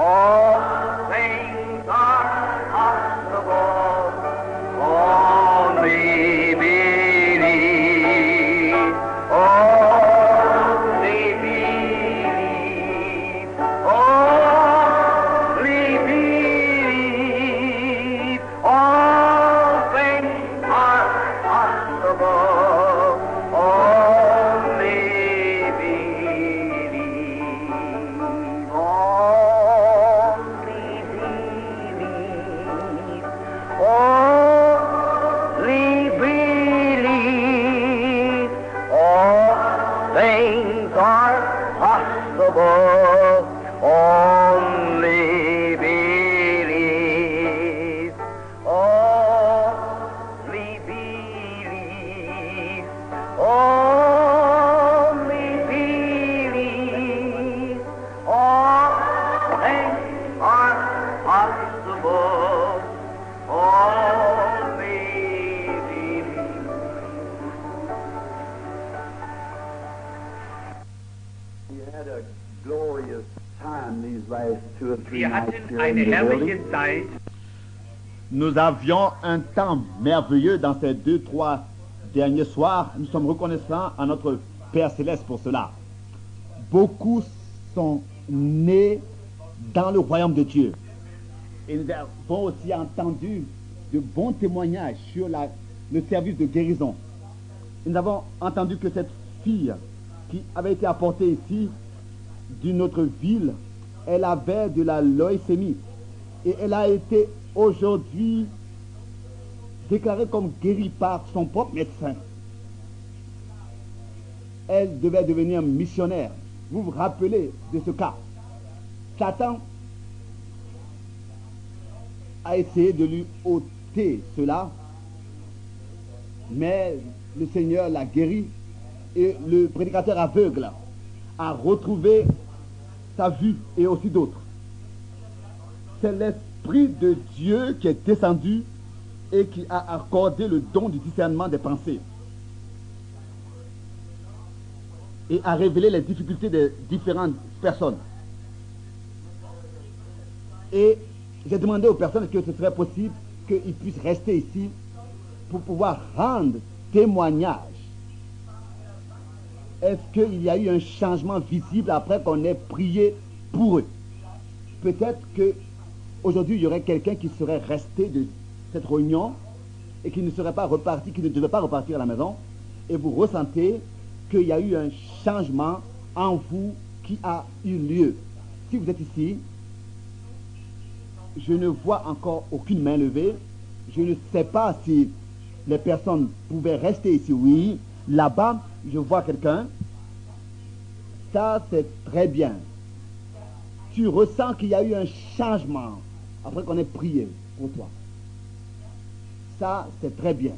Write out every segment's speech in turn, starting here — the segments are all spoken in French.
All things are possible. Only believe. Only believe. Only believe. All things are possible. Only believe. Only believe. Only believe. All things are possible. Only believe. Only believe. Only believe. All things are possible. Only believe. We had a glorious time these last 2 or 3 Wir nights hatten here eine in the building. herrliche Zeit. Nous avions un temps merveilleux dans ces 2-3 derniers soirs. Nous sommes reconnaissants à notre Père Céleste pour cela. Beaucoup sont nés dans le royaume de Dieu. Et nous avons aussi entendu de bons témoignages sur le service de guérison. Nous avons entendu que cette fille qui avait été apportée ici d'une autre ville, elle avait de la leucémie. Et elle a été aujourd'hui déclarée comme guérie par son propre médecin. Elle devait devenir missionnaire. Vous vous rappelez de ce cas? Satan a essayé de lui ôter cela, mais le Seigneur l'a guéri et le prédicateur aveugle a retrouvé sa vue et aussi d'autres. C'est l'Esprit de Dieu qui est descendu et qui a accordé le don du discernement des pensées et a révélé les difficultés des différentes personnes. Et j'ai demandé aux personnes que ce serait possible qu'ils puissent rester ici pour pouvoir rendre témoignage. Est-ce qu'il y a eu un changement visible après qu'on ait prié pour eux? Peut-être qu'aujourd'hui, il y aurait quelqu'un qui serait resté de cette réunion et qui ne serait pas reparti, qui ne devait pas repartir à la maison, et vous ressentez qu'il y a eu un changement en vous qui a eu lieu. Si vous êtes ici, je ne vois encore aucune main levée. Je ne sais pas si les personnes pouvaient rester ici. Oui, là-bas, je vois quelqu'un. Ça, c'est très bien. Tu ressens qu'il y a eu un changement après qu'on ait prié pour toi. Ça, c'est très bien.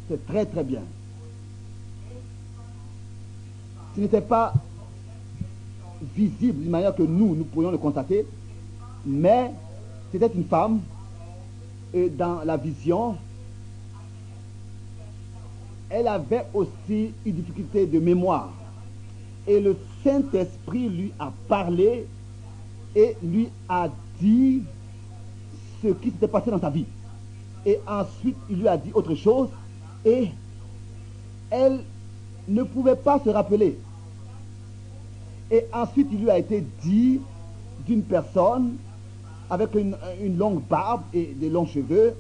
C'est très, très bien. Ce n'était pas visible d'une manière que nous pourrions le constater, mais c'était une femme et dans la vision, elle avait aussi une difficulté de mémoire. Et le Saint-Esprit lui a parlé et lui a dit ce qui s'était passé dans sa vie. Et ensuite, il lui a dit autre chose et elle ne pouvait pas se rappeler. Et ensuite, il lui a été dit d'une personne avec une longue barbe et des longs cheveux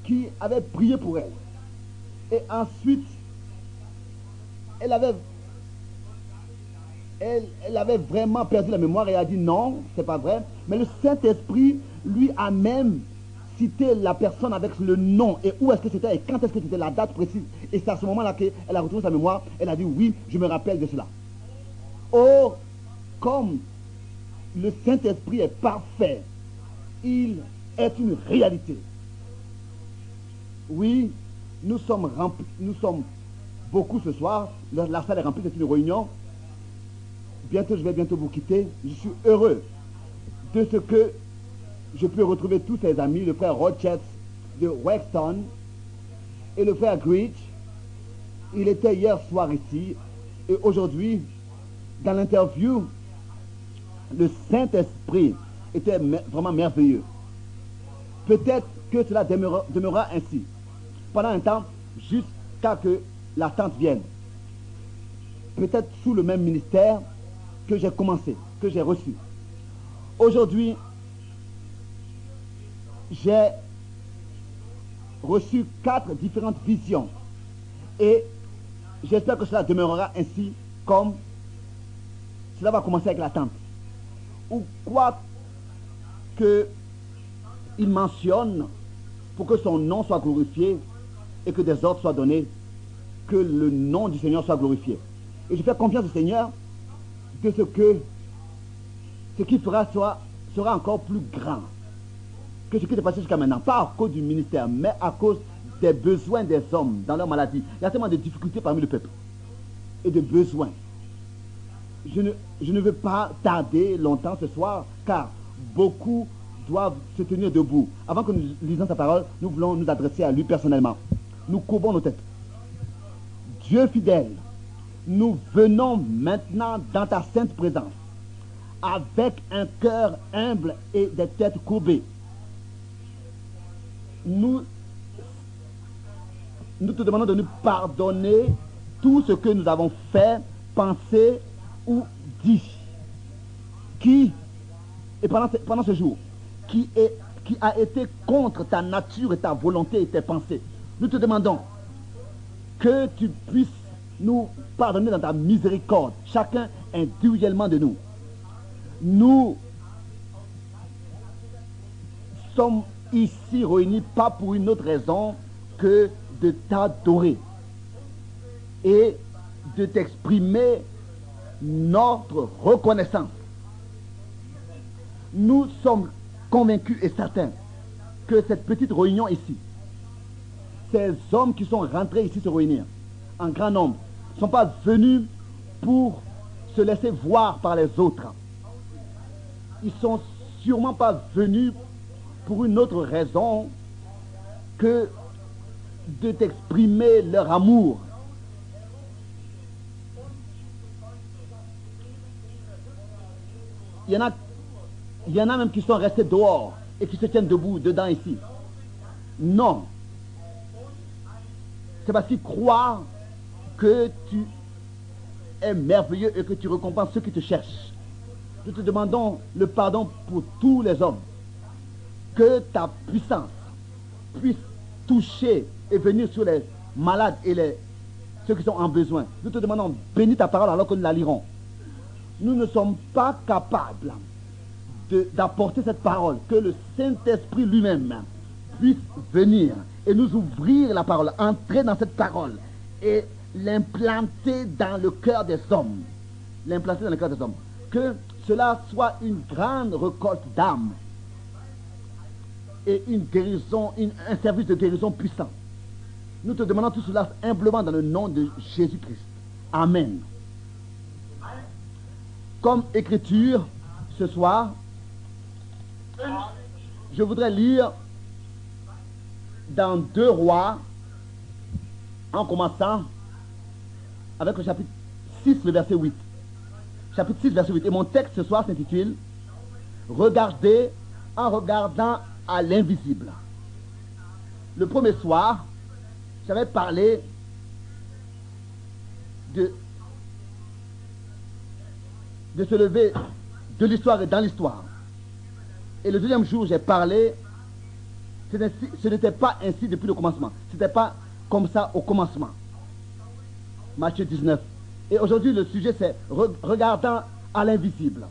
qui avait prié pour elle. Et ensuite, elle avait vraiment perdu la mémoire et a dit non, c'est pas vrai. Mais le Saint-Esprit lui a même cité la personne avec le nom et où est-ce que c'était et quand est-ce que c'était, la date précise. Et c'est à ce moment-là qu'elle a retrouvé sa mémoire. Elle a dit oui, je me rappelle de cela. Or, comme le Saint-Esprit est parfait, il est une réalité. Oui, nous sommes remplis, nous sommes beaucoup ce soir. La salle est remplie, c'est une réunion. Bientôt, je vais bientôt vous quitter. Je suis heureux de ce que je peux retrouver tous ses amis, le frère Rochette de Wexton et le frère Greach. Il était hier soir ici et aujourd'hui, dans l'interview, le Saint-Esprit était vraiment merveilleux. Peut-être que cela demeurera ainsi pendant un temps jusqu'à que l'attente vienne. Peut-être sous le même ministère que j'ai commencé, que j'ai reçu. Aujourd'hui, j'ai reçu 4 différentes visions et j'espère que cela demeurera ainsi comme cela va commencer avec l'attente. Ou quoi que il mentionne pour que son nom soit glorifié et que des ordres soient donnés, que le nom du Seigneur soit glorifié. Et je fais confiance au Seigneur de ce qu'il fera sera encore plus grand que ce qui est passé jusqu'à maintenant. Pas à cause du ministère, mais à cause des besoins des hommes dans leur maladie. Il y a tellement de difficultés parmi le peuple et de besoins. Je ne veux pas tarder longtemps ce soir, car beaucoup doivent se tenir debout. Avant que nous lisions sa parole, nous voulons nous adresser à lui personnellement. Nous courbons nos têtes. Dieu fidèle, nous venons maintenant dans ta sainte présence avec un cœur humble et des têtes courbées. Nous te demandons de nous pardonner tout ce que nous avons fait, pensé ou dit, et pendant ce jour, qui a été contre ta nature et ta volonté et tes pensées. Nous te demandons que tu puisses nous pardonner dans ta miséricorde, chacun individuellement de nous. Nous sommes ici réunis pas pour une autre raison que de t'adorer et de t'exprimer notre reconnaissance. Nous sommes convaincus et certains que cette petite réunion ici, ces hommes qui sont rentrés ici se réunir en grand nombre, ne sont pas venus pour se laisser voir par les autres. Ils ne sont sûrement pas venus pour une autre raison que de t'exprimer leur amour. Il y en a même qui sont restés dehors et qui se tiennent debout, dedans ici. Non. C'est parce qu'ils croient que tu es merveilleux et que tu récompenses ceux qui te cherchent. Nous te demandons le pardon pour tous les hommes. Que ta puissance puisse toucher et venir sur les malades et ceux qui sont en besoin. Nous te demandons, bénis ta parole alors que nous la lirons. Nous ne sommes pas capables d'apporter cette parole, que le Saint-Esprit lui-même puisse venir et nous ouvrir la parole, entrer dans cette parole et l'implanter dans le cœur des hommes. L'implanter dans le cœur des hommes. Que cela soit une grande récolte d'âmes et une guérison, un service de guérison puissant. Nous te demandons tout cela humblement dans le nom de Jésus-Christ. Amen. Comme écriture, ce soir, je voudrais lire dans 2 Rois, en commençant avec le chapitre 6, le verset 8. Chapitre 6, verset 8. Et mon texte ce soir s'intitule « Regardez en regardant à l'invisible ». Le premier soir, j'avais parlé de se lever de l'histoire et dans l'histoire. Et le deuxième jour, j'ai parlé, ce n'était pas ainsi depuis le commencement. Ce n'était pas comme ça au commencement. Matthieu 19. Et aujourd'hui, le sujet, c'est regardant à l'invisible.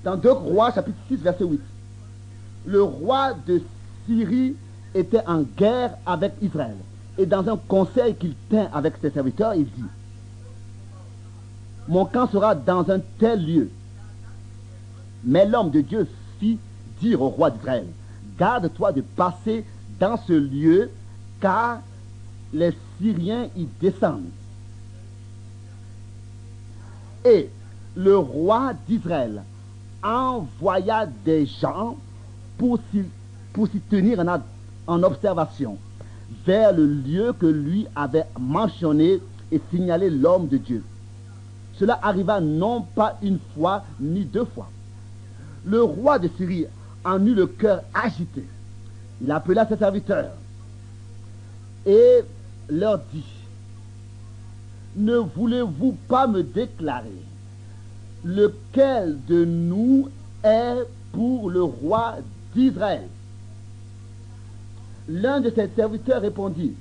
Dans 2 Rois, chapitre 6, verset 8. Le roi de Syrie était en guerre avec Israël. Et dans un conseil qu'il tint avec ses serviteurs, il dit: mon camp sera dans un tel lieu. Mais l'homme de Dieu fit dire au roi d'Israël: garde-toi de passer dans ce lieu, car les Syriens y descendent. Et le roi d'Israël envoya des gens pour s'y tenir en observation vers le lieu que lui avait mentionné et signalé l'homme de Dieu. cela arriva non pas une fois ni deux fois. Le roi de Syrie en eut le cœur agité. Il appela ses serviteurs et leur dit: ne voulez-vous pas me déclarer lequel de nous est pour le roi d'Israël? L'un de ses serviteurs répondit: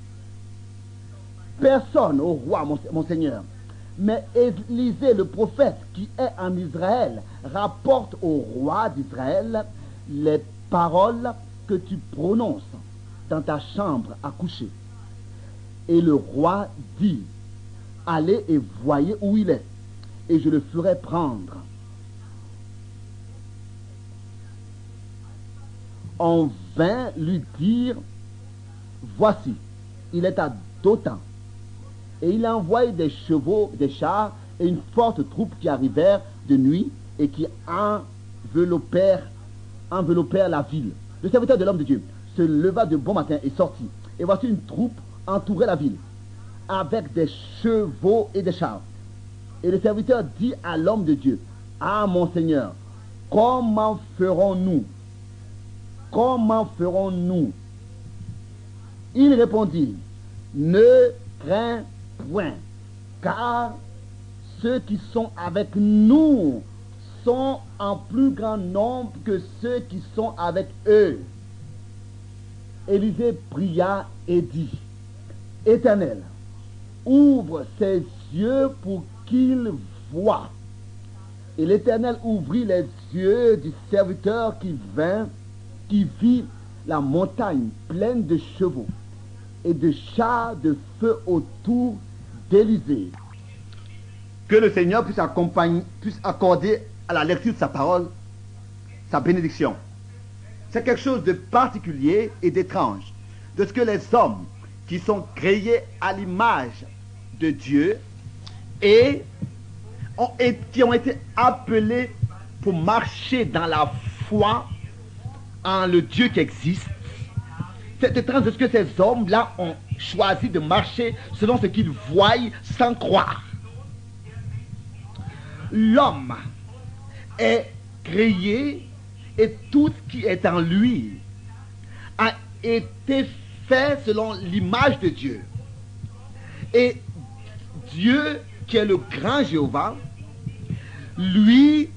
personne au roi, mon seigneur, mais Élisée le prophète qui est en Israël rapporte au roi d'Israël les paroles que tu prononces dans ta chambre à coucher. Et le roi dit: allez et voyez où il est, et je le ferai prendre. On vint lui dire: voici, il est à Dothan. Et il envoya des chevaux, des chars et une forte troupe qui arrivèrent de nuit et qui enveloppèrent la ville. Le serviteur de l'homme de Dieu se leva de bon matin et sortit. Et voici une troupe entourait la ville avec des chevaux et des chars. Et le serviteur dit à l'homme de Dieu: ah, mon Seigneur, comment ferons-nous? Comment ferons-nous? Il répondit: ne crains point, car ceux qui sont avec nous sont en plus grand nombre que ceux qui sont avec eux. Élisée pria et dit: Éternel, ouvre ses yeux pour qu'il voie. Et l'Éternel ouvrit les yeux du serviteur qui vit la montagne pleine de chevaux et de chars de feu autour d'Élisée. Que le Seigneur puisse accorder à la lecture de sa parole sa bénédiction. C'est quelque chose de particulier et d'étrange, de ce que les hommes qui sont créés à l'image de Dieu et qui ont été appelés pour marcher dans la foi en le Dieu qui existe. C'est étrange de ce que ces hommes-là ont choisi de marcher selon ce qu'ils voient sans croire. L'homme est créé et tout ce qui est en lui a été fait selon l'image de Dieu. Et Dieu, qui est le grand Jéhovah, lui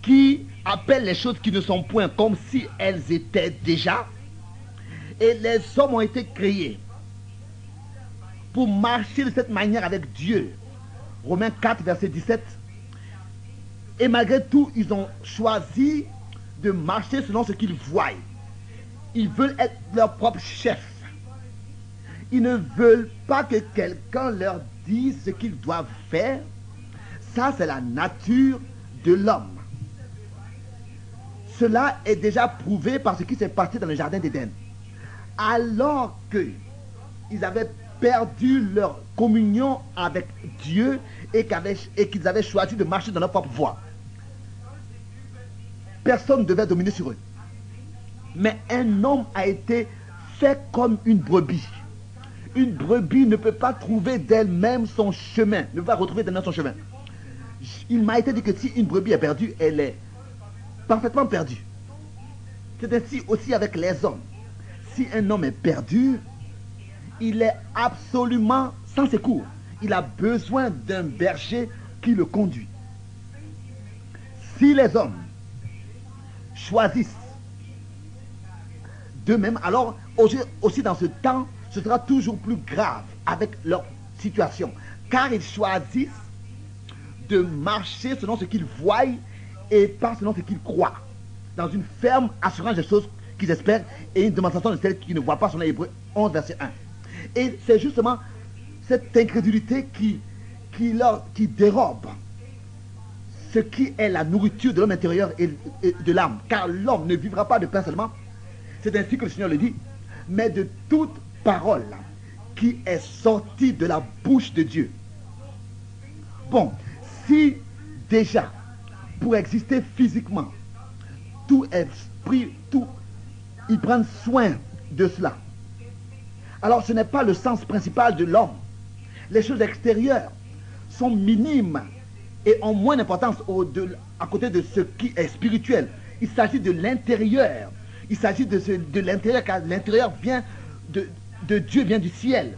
qui appelle les choses qui ne sont point comme si elles étaient déjà, et les hommes ont été créés pour marcher de cette manière avec Dieu. Romains 4, verset 17. Et malgré tout, ils ont choisi de marcher selon ce qu'ils voient. Ils veulent être leur propre chef. Ils ne veulent pas que quelqu'un leur dise ce qu'ils doivent faire. Ça, c'est la nature de l'homme. Cela est déjà prouvé par ce qui s'est passé dans le jardin d'Éden. Alors qu'ils avaient perdu leur communion avec Dieu et qu'ils avaient choisi de marcher dans leur propre voie, personne ne devait dominer sur eux. Mais un homme a été fait comme une brebis. Une brebis ne peut pas trouver d'elle-même son chemin, ne va retrouver d'elle-même son chemin. Il m'a été dit que si une brebis est perdue, elle est parfaitement perdue. C'est ainsi aussi avec les hommes. Si un homme est perdu, il est absolument sans secours. Il a besoin d'un berger qui le conduit. Si les hommes choisissent d'eux-mêmes, alors aussi dans ce temps, ce sera toujours plus grave avec leur situation. Car ils choisissent de marcher selon ce qu'ils voient et pas selon ce qu'ils croient. Dans une ferme assurance des choses qu'ils espèrent et une démonstration de celles qu'ils ne voient pas, selon Hébreux 11, verset 1. Et c'est justement cette incrédulité qui dérobe ce qui est la nourriture de l'homme intérieur et de l'âme. Car l'homme ne vivra pas de pain seulement, c'est ainsi que le Seigneur le dit, mais de toute parole qui est sortie de la bouche de Dieu. Bon, si déjà, pour exister physiquement, tout esprit, ils prennent soin de cela. Alors ce n'est pas le sens principal de l'homme. Les choses extérieures sont minimes et ont moins d'importance à côté de ce qui est spirituel. Il s'agit de l'intérieur. Il s'agit de l'intérieur, car l'intérieur vient de Dieu, vient du ciel.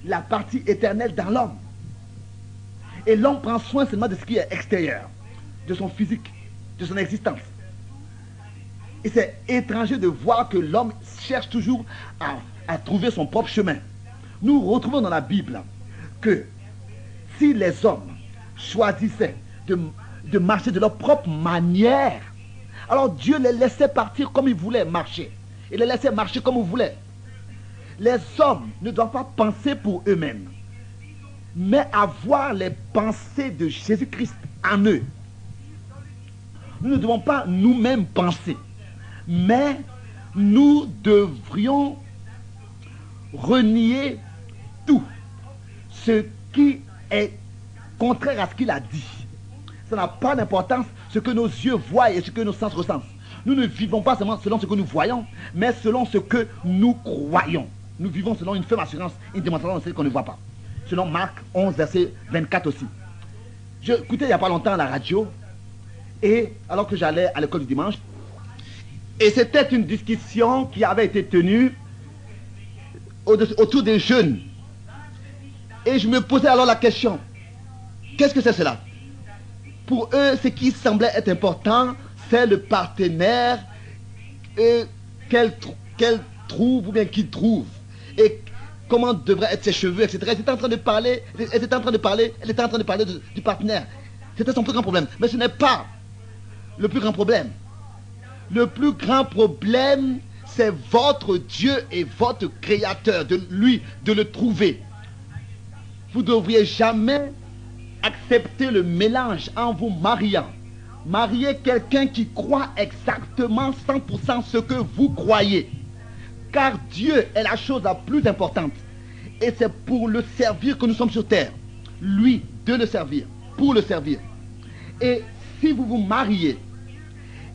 La partie éternelle dans l'homme. Et l'homme prend soin seulement de ce qui est extérieur, de son physique, de son existence. Et c'est étranger de voir que l'homme cherche toujours à trouver son propre chemin. Nous retrouvons dans la Bible que si les hommes choisissaient de marcher de leur propre manière, alors Dieu les laissait partir comme ils voulaient marcher. Il les laissait marcher comme ils voulaient. Les hommes ne doivent pas penser pour eux-mêmes, mais avoir les pensées de Jésus-Christ en eux. Nous ne devons pas nous-mêmes penser, mais nous devrions renier tout ce qui est contraire à ce qu'il a dit. Ça n'a pas d'importance ce que nos yeux voient et ce que nos sens ressentent. Nous ne vivons pas seulement selon ce que nous voyons, mais selon ce que nous croyons. Nous vivons selon une ferme assurance, une démonstration de ce qu'on ne voit pas. Selon Marc 11, verset 24 aussi. Je écoutais il n'y a pas longtemps à la radio, et alors que j'allais à l'école du dimanche, et c'était une discussion qui avait été tenue autour des jeunes. Et je me posais alors la question, qu'est-ce que c'est cela? Pour eux, ce qui semblait être important, c'est le partenaire qu'elle trouve ou bien qu'il trouve. Et comment devraient être ses cheveux, etc. Elle était en train de parler du partenaire. C'était son plus grand problème. Mais ce n'est pas le plus grand problème. Le plus grand problème, c'est votre Dieu et votre Créateur, de le trouver. Vous ne devriez jamais accepter le mélange en vous mariant. Mariez quelqu'un qui croit exactement 100% ce que vous croyez. Car Dieu est la chose la plus importante. Et c'est pour le servir que nous sommes sur terre. Lui, de le servir, pour le servir. Et si vous vous mariez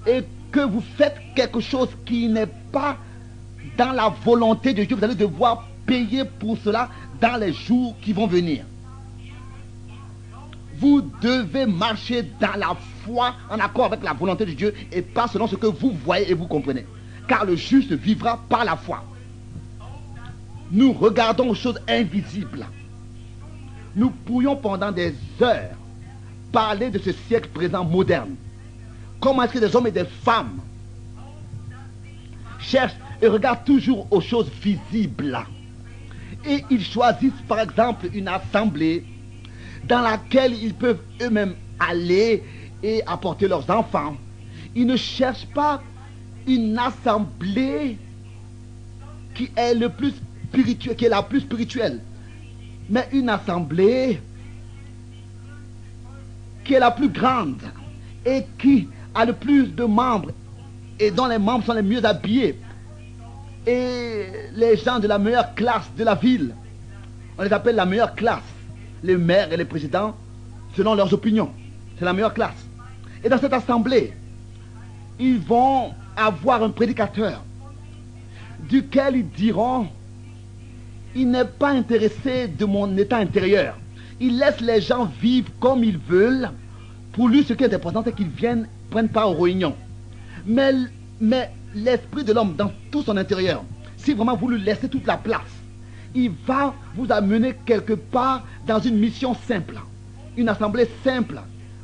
et que vous faites quelque chose qui n'est pas dans la volonté de Dieu, vous allez devoir payer pour cela dans les jours qui vont venir. Vous devez marcher dans la foi en accord avec la volonté de Dieu et pas selon ce que vous voyez et vous comprenez. Car le juste vivra par la foi. Nous regardons aux choses invisibles. Nous pourrions pendant des heures parler de ce siècle présent moderne. Comment est-ce que des hommes et des femmes cherchent et regardent toujours aux choses visibles. Et ils choisissent par exemple une assemblée dans laquelle ils peuvent eux-mêmes aller et apporter leurs enfants. Ils ne cherchent pas une assemblée qui est la plus spirituelle, mais une assemblée qui est la plus grande et qui a le plus de membres et dont les membres sont les mieux habillés et les gens de la meilleure classe de la ville. On les appelle la meilleure classe, les maires et les présidents selon leurs opinions. C'est la meilleure classe. Et dans cette assemblée, ils vont avoir un prédicateur duquel ils diront: il n'est pas intéressé de mon état intérieur. Il laisse les gens vivre comme ils veulent. Pour lui, ce qui est important, c'est qu'ils prennent part aux réunions. Mais l'esprit de l'homme dans tout son intérieur, si vraiment vous lui laissez toute la place, il va vous amener quelque part dans une mission simple, une assemblée simple,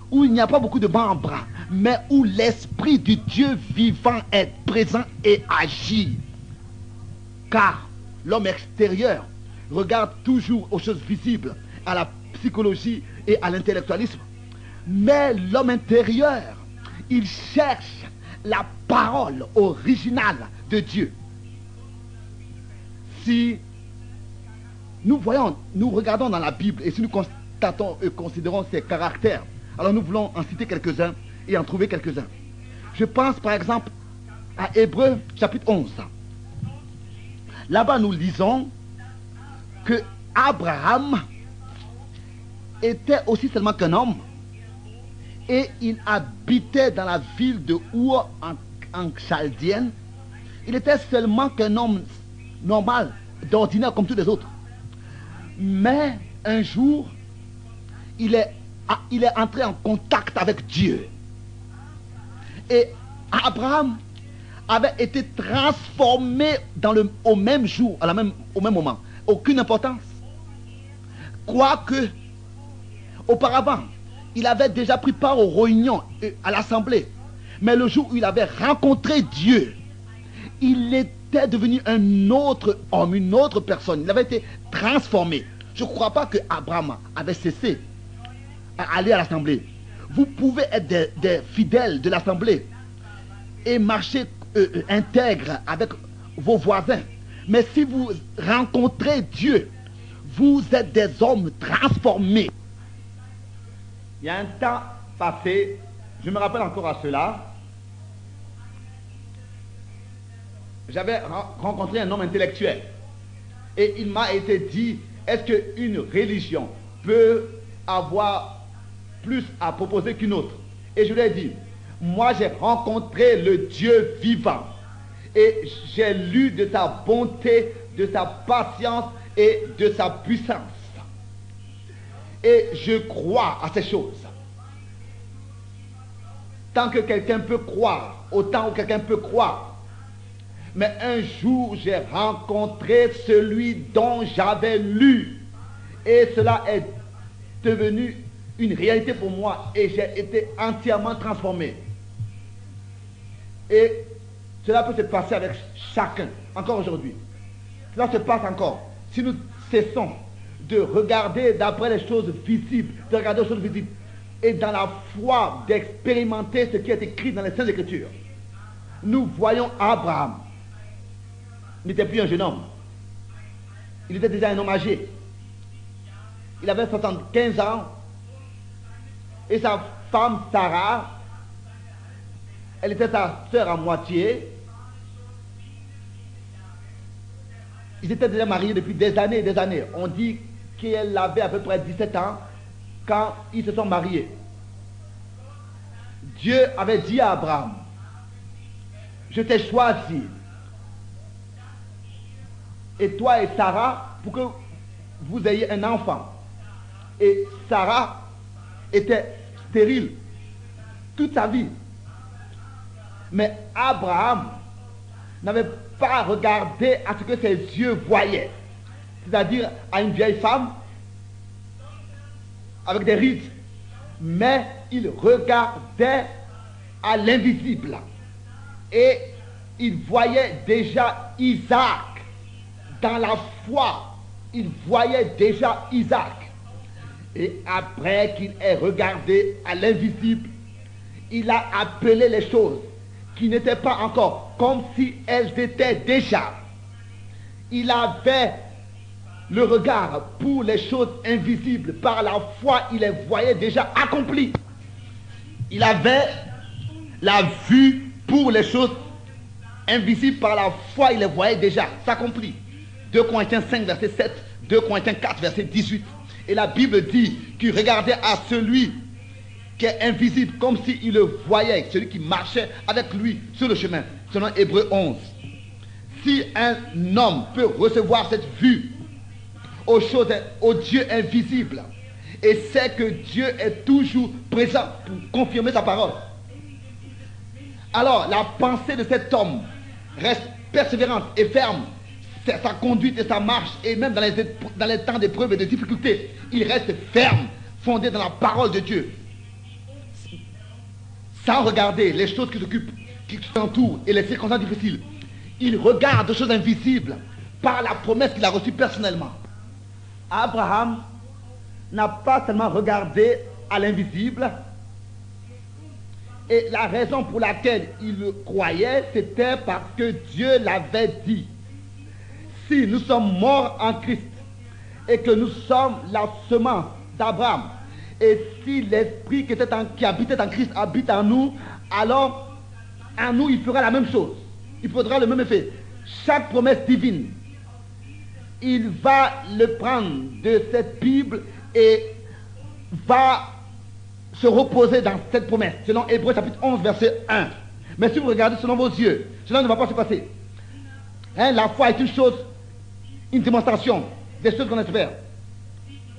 où il n'y a pas beaucoup de membres, mais où l'esprit du Dieu vivant est présent et agit. Car l'homme extérieur regarde toujours aux choses visibles, à la psychologie et à l'intellectualisme. Mais l'homme intérieur, il cherche la parole originale de Dieu. Si nous regardons dans la Bible et si nous constatons et considérons ses caractères, alors nous voulons en citer quelques-uns et en trouver quelques-uns. Je pense par exemple à Hébreux chapitre 11. Là-bas nous lisons que Abraham était aussi seulement qu'un homme et il habitait dans la ville de Our en Chaldienne. Il était seulement qu'un homme normal, d'ordinaire comme tous les autres. Mais un jour, il est il est entré en contact avec Dieu. Et Abraham avait été transformé au même jour, au même moment. Aucune importance. Quoique, auparavant, il avait déjà pris part aux réunions, à l'assemblée. Mais le jour où il avait rencontré Dieu, il était devenu un autre homme, une autre personne. Il avait été transformé. Je ne crois pas que Abraham avait cessé à aller à l'assemblée. Vous pouvez être des fidèles de l'assemblée et marcher intègre avec vos voisins. Mais si vous rencontrez Dieu, vous êtes des hommes transformés. Il y a un temps passé, je me rappelle encore à cela, j'avais rencontré un homme intellectuel et il m'a été dit, est-ce qu'une religion peut avoir plus à proposer qu'une autre? Et je lui ai dit, moi j'ai rencontré le Dieu vivant et j'ai lu de sa bonté, de sa patience et de sa puissance. Et je crois à ces choses. Tant que quelqu'un peut croire, autant que quelqu'un peut croire. Mais un jour, j'ai rencontré celui dont j'avais lu. Et cela est devenu une réalité pour moi. Et j'ai été entièrement transformé. Et cela peut se passer avec chacun, encore aujourd'hui. Cela se passe encore. Si nous cessons de regarder d'après les choses visibles, de regarder les choses visibles, et dans la foi d'expérimenter ce qui est écrit dans les Saintes Écritures. Nous voyons Abraham. Il n'était plus un jeune homme. Il était déjà un homme âgé. Il avait 75 ans. Et sa femme Sarah, elle était sa sœur à moitié. Ils étaient déjà mariés depuis des années et des années. On dit qu'elle avait à peu près 17 ans quand ils se sont mariés. Dieu avait dit à Abraham, je t'ai choisi, et toi et Sarah, pour que vous ayez un enfant. Et Sarah était stérile toute sa vie. Mais Abraham n'avait pas regardé à ce que ses yeux voyaient, c'est-à-dire à une vieille femme avec des rides, mais il regardait à l'invisible et il voyait déjà Isaac. Dans la foi, il voyait déjà Isaac. Et après qu'il ait regardé à l'invisible, il a appelé les choses qui n'étaient pas encore comme si elles étaient déjà. Il avait le regard pour les choses invisibles. Par la foi, il les voyait déjà accomplies. Il avait la vue pour les choses invisibles. Par la foi, il les voyait déjà s'accomplir. 2 Corinthiens 5, verset 7, 2 Corinthiens 4, verset 18. Et la Bible dit qu'il regardait à celui qui est invisible, comme s'il le voyait, celui qui marchait avec lui sur le chemin, selon Hébreux 11. Si un homme peut recevoir cette vue aux choses, au Dieu invisible, et sait que Dieu est toujours présent pour confirmer sa parole, alors la pensée de cet homme reste persévérante et ferme. Sa conduite et sa marche, et même dans les temps d'épreuve et de difficultés, il reste ferme, fondé dans la parole de Dieu, sans regarder les choses qui s'entourent et les circonstances difficiles. Il regarde les choses invisibles par la promesse qu'il a reçue personnellement. Abraham n'a pas seulement regardé à l'invisible, et la raison pour laquelle il le croyait, c'était parce que Dieu l'avait dit. Si nous sommes morts en Christ et que nous sommes la semence d'Abraham, et si l'esprit qui habitait en Christ habite en nous, alors en nous il fera la même chose. Il faudra le même effet. Chaque promesse divine, il va le prendre de cette Bible et va se reposer dans cette promesse, selon Hébreux chapitre 11, verset 1. Mais si vous regardez selon vos yeux, cela ne va pas se passer. La foi est une chose, une démonstration des choses qu'on espère.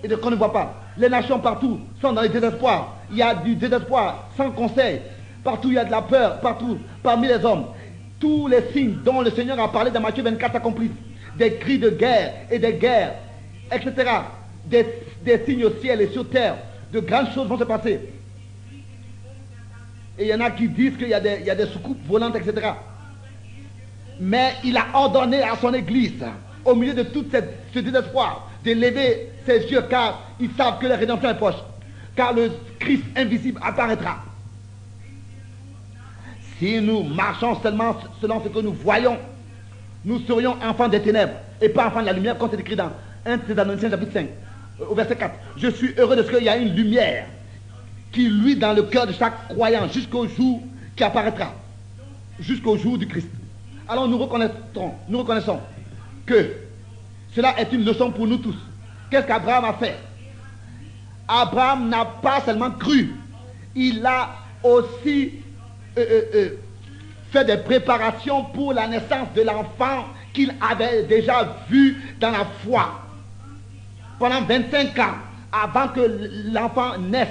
et qu'on ne voit pas. Les nations partout sont dans le désespoir. Il y a du désespoir sans conseil. Partout il y a de la peur, partout, parmi les hommes. Tous les signes dont le Seigneur a parlé dans Matthieu 24 s'accomplissent. Des cris de guerre et des guerres, etc. Des signes au ciel et sur terre. De grandes choses vont se passer. Et il y en a qui disent qu'il y a des soucoupes volantes, etc. Mais il a ordonné à son Église, au milieu de tout ce désespoir, de lever ses yeux, car ils savent que la rédemption est proche. Car le Christ invisible apparaîtra. Si nous marchons seulement selon ce que nous voyons, nous serions enfants des ténèbres et pas enfants de la lumière, comme c'est écrit dans 1 Thessaloniciens chapitre 5, au verset 4. Je suis heureux de ce qu'il y a une lumière qui luit dans le cœur de chaque croyant jusqu'au jour qui apparaîtra, jusqu'au jour du Christ. Alors nous reconnaissons que cela est une leçon pour nous tous. Qu'est-ce qu'Abraham a fait? Abraham n'a pas seulement cru, il a aussi fait des préparations pour la naissance de l'enfant qu'il avait déjà vu dans la foi. Pendant 25 ans, avant que l'enfant naisse.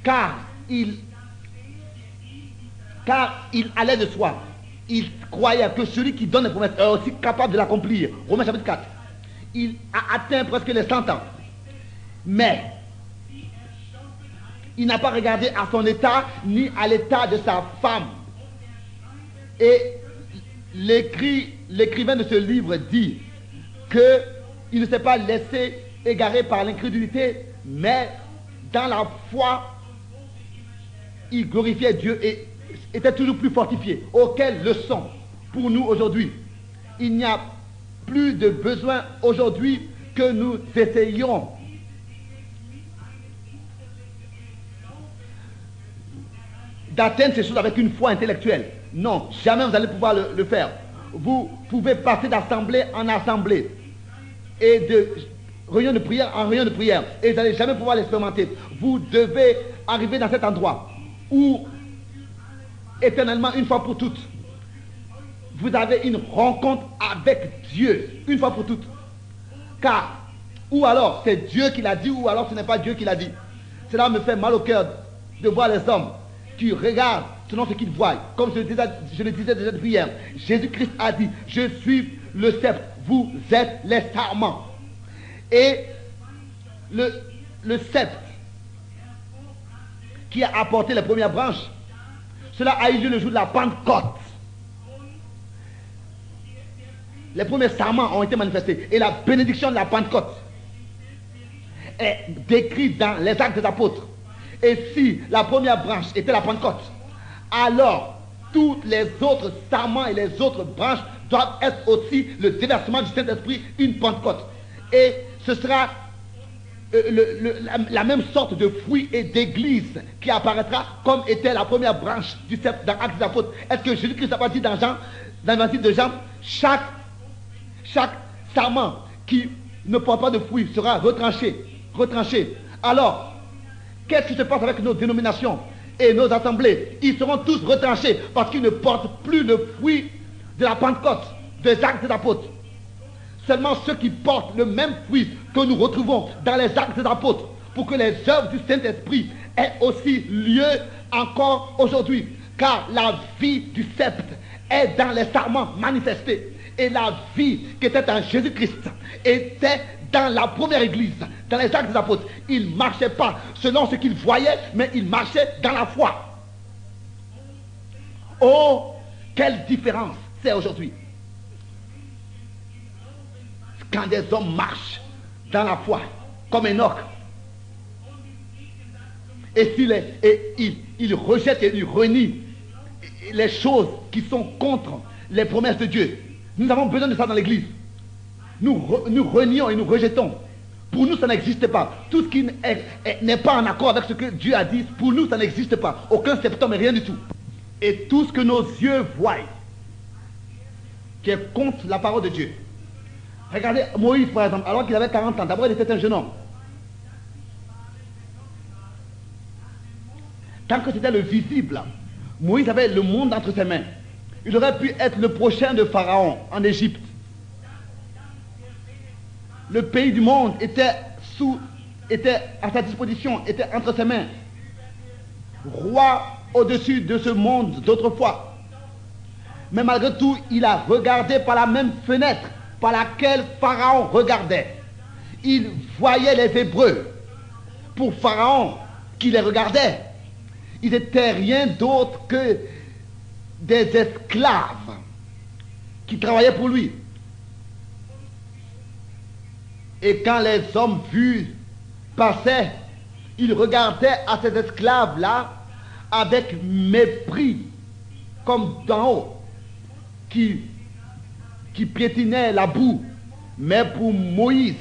Car il allait de soi. Il croyait que celui qui donne les promesses est aussi capable de l'accomplir. Romains chapitre 4. Il a atteint presque les 100 ans. Mais il n'a pas regardé à son état ni à l'état de sa femme. Et l'écrivain de ce livre dit qu'il ne s'est pas laissé égarer par l'incrédulité, mais dans la foi, il glorifiait Dieu et était toujours plus fortifié. Auquel leçon pour nous aujourd'hui? Il n'y a plus de besoin aujourd'hui que nous essayions d'atteindre ces choses avec une foi intellectuelle. Non, jamais vous allez pouvoir le faire. Vous pouvez passer d'assemblée en assemblée et de réunion de prière en réunion de prière et vous n'allez jamais pouvoir l'expérimenter. Vous devez arriver dans cet endroit où éternellement, une fois pour toutes, vous avez une rencontre avec Dieu, une fois pour toutes. Car, ou alors c'est Dieu qui l'a dit, ou alors ce n'est pas Dieu qui l'a dit. Cela me fait mal au cœur de voir les hommes qui regardent selon ce qu'ils voient. Comme je le disais déjà depuis hier, Jésus-Christ a dit, je suis le sceptre, vous êtes les sarments. Et le sceptre qui a apporté les premières branches, cela a eu lieu le jour de la Pentecôte. Les premiers sarments ont été manifestés. Et la bénédiction de la Pentecôte est décrite dans les Actes des Apôtres. Et si la première branche était la Pentecôte, alors tous les autres sarments et les autres branches doivent être aussi le déversement du Saint-Esprit, une Pentecôte. Et ce sera la même sorte de fruit et d'église qui apparaîtra comme était la première branche du sceptre dans Actes des Apôtres. Est-ce que Jésus-Christ n'a pas dit dans l'évangile de Jean, chaque sarment qui ne porte pas de fruit sera retranché. Alors, qu'est-ce qui se passe avec nos dénominations et nos assemblées? Ils seront tous retranchés parce qu'ils ne portent plus le fruit de la Pentecôte, des Actes des Apôtres. Seulement ceux qui portent le même fruit que nous retrouvons dans les Actes des Apôtres, pour que les œuvres du Saint-Esprit aient aussi lieu encore aujourd'hui. Car la vie du sceptre est dans les sarments manifestés. Et la vie qui était en Jésus-Christ était dans la première église, dans les Actes des Apôtres. Il ne marchait pas selon ce qu'il voyait, mais il marchait dans la foi. Oh, quelle différence c'est aujourd'hui. Quand des hommes marchent dans la foi, comme Enoch, et ils rejettent et ils renient les choses qui sont contre les promesses de Dieu. Nous avons besoin de ça dans l'église. Nous renions et nous rejetons. Pour nous, ça n'existe pas. Tout ce qui n'est pas en accord avec ce que Dieu a dit, pour nous, ça n'existe pas. Aucun septum et rien du tout. Et tout ce que nos yeux voient, qui est contre la parole de Dieu. Regardez Moïse, par exemple, alors qu'il avait 40 ans. D'abord, il était un jeune homme. Tant que c'était le visible, Moïse avait le monde entre ses mains. Il aurait pu être le prochain de Pharaon en Égypte. Le pays du monde était à sa disposition, était entre ses mains. Roi au-dessus de ce monde d'autrefois. Mais malgré tout, il a regardé par la même fenêtre par laquelle Pharaon regardait. Il voyait les Hébreux. Pour Pharaon, qui les regardait, ils n'étaient rien d'autre que des esclaves qui travaillaient pour lui. Et quand les hommes vus passaient, ils regardaient à ces esclaves-là avec mépris, comme d'en haut, qui piétinaient la boue. Mais pour Moïse,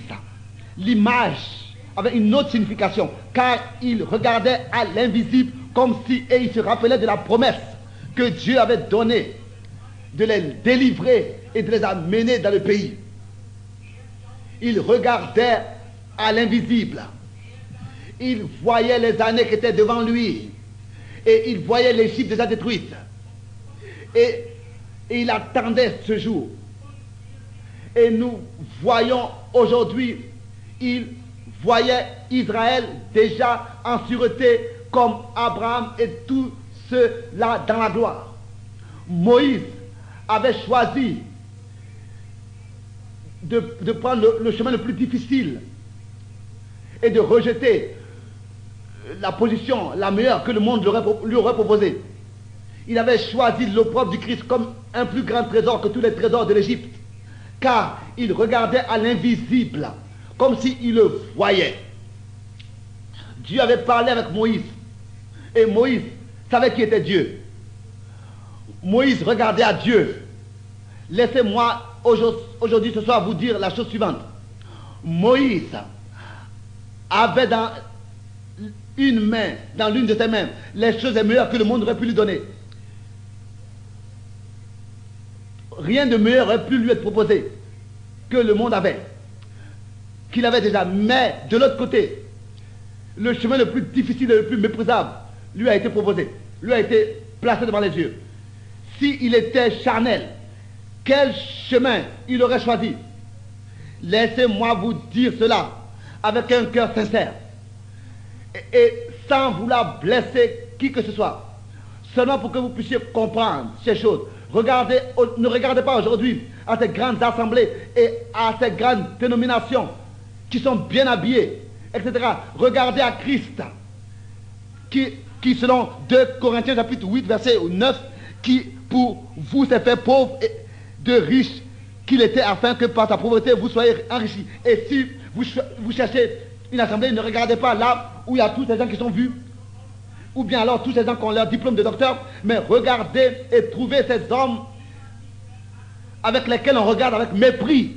l'image avait une autre signification, car il regardait à l'invisible comme si, et il se rappelait de la promesse que Dieu avait donnée de les délivrer et de les amener dans le pays. Il regardait à l'invisible. Il voyait les années qui étaient devant lui. Et il voyait l'Égypte déjà détruite. Et il attendait ce jour. Et nous voyons aujourd'hui, il voyait Israël déjà en sûreté comme Abraham et tous ceux-là dans la gloire. Moïse avait choisi de prendre le chemin le plus difficile et de rejeter la position la meilleure que le monde lui aurait proposée. Il avait choisi l'opprobre du Christ comme un plus grand trésor que tous les trésors de l'Égypte, car il regardait à l'invisible comme s'il le voyait. Dieu avait parlé avec Moïse et Moïse savait qui était Dieu. Moïse regardait à Dieu. Laissez-moi aujourd'hui, ce soir, vous dire la chose suivante. Moïse avait dans une main, dans l'une de ses mains, les choses les meilleures que le monde aurait pu lui donner. Rien de meilleur aurait pu lui être proposé que le monde avait, qu'il avait déjà. Mais de l'autre côté, le chemin le plus difficile et le plus méprisable lui a été proposé, lui a été placé devant les yeux. S'il était charnel, quel chemin il aurait choisi? Laissez-moi vous dire cela avec un cœur sincère et sans vouloir blesser qui que ce soit, seulement pour que vous puissiez comprendre ces choses. Ne regardez pas aujourd'hui à ces grandes assemblées et à ces grandes dénominations qui sont bien habillées, etc. Regardez à Christ qui selon 2 Corinthiens chapitre 8 verset 9, qui pour vous s'est fait pauvre et de riche qu'il était, afin que par sa pauvreté vous soyez enrichis. Et si vous cherchez une assemblée, ne regardez pas là où il y a tous ces gens qui sont vus, ou bien alors tous ces gens qui ont leur diplôme de docteur, mais regardez et trouvez ces hommes avec lesquels on regarde avec mépris.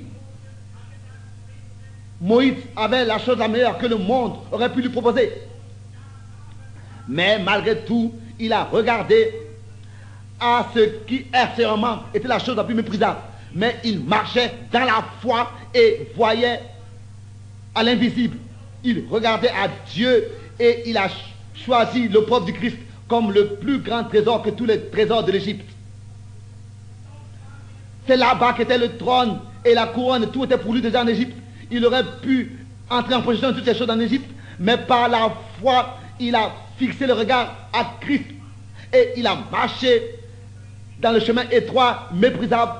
Moïse avait la chose la meilleure que le monde aurait pu lui proposer. Mais malgré tout, il a regardé à ce qui extérieurement était la chose la plus méprisable. Mais il marchait dans la foi et voyait à l'invisible. Il regardait à Dieu et il a choisi le pauvre du Christ comme le plus grand trésor que tous les trésors de l'Égypte. C'est là-bas qu'était le trône et la couronne, tout était pour lui déjà en Égypte. Il aurait pu entrer en possession de toutes ces choses en Égypte, mais par la foi, il a fixé le regard à Christ et il a marché dans le chemin étroit, méprisable,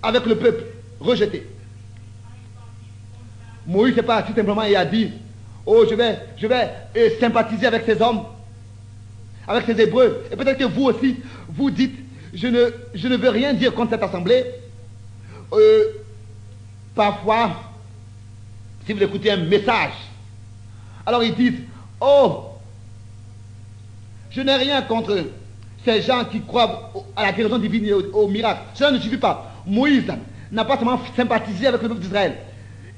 avec le peuple rejeté. Moïse n'est pas assis simplement et a dit: oh, je vais sympathiser avec ces hommes, avec ces Hébreux. Et peut-être que vous aussi, vous dites: je ne veux rien dire contre cette assemblée. Parfois, si vous écoutez un message, alors ils disent: oh, je n'ai rien contre ces gens qui croient à la guérison divine et au miracle. Cela ne suffit pas. Moïse n'a pas seulement sympathisé avec le peuple d'Israël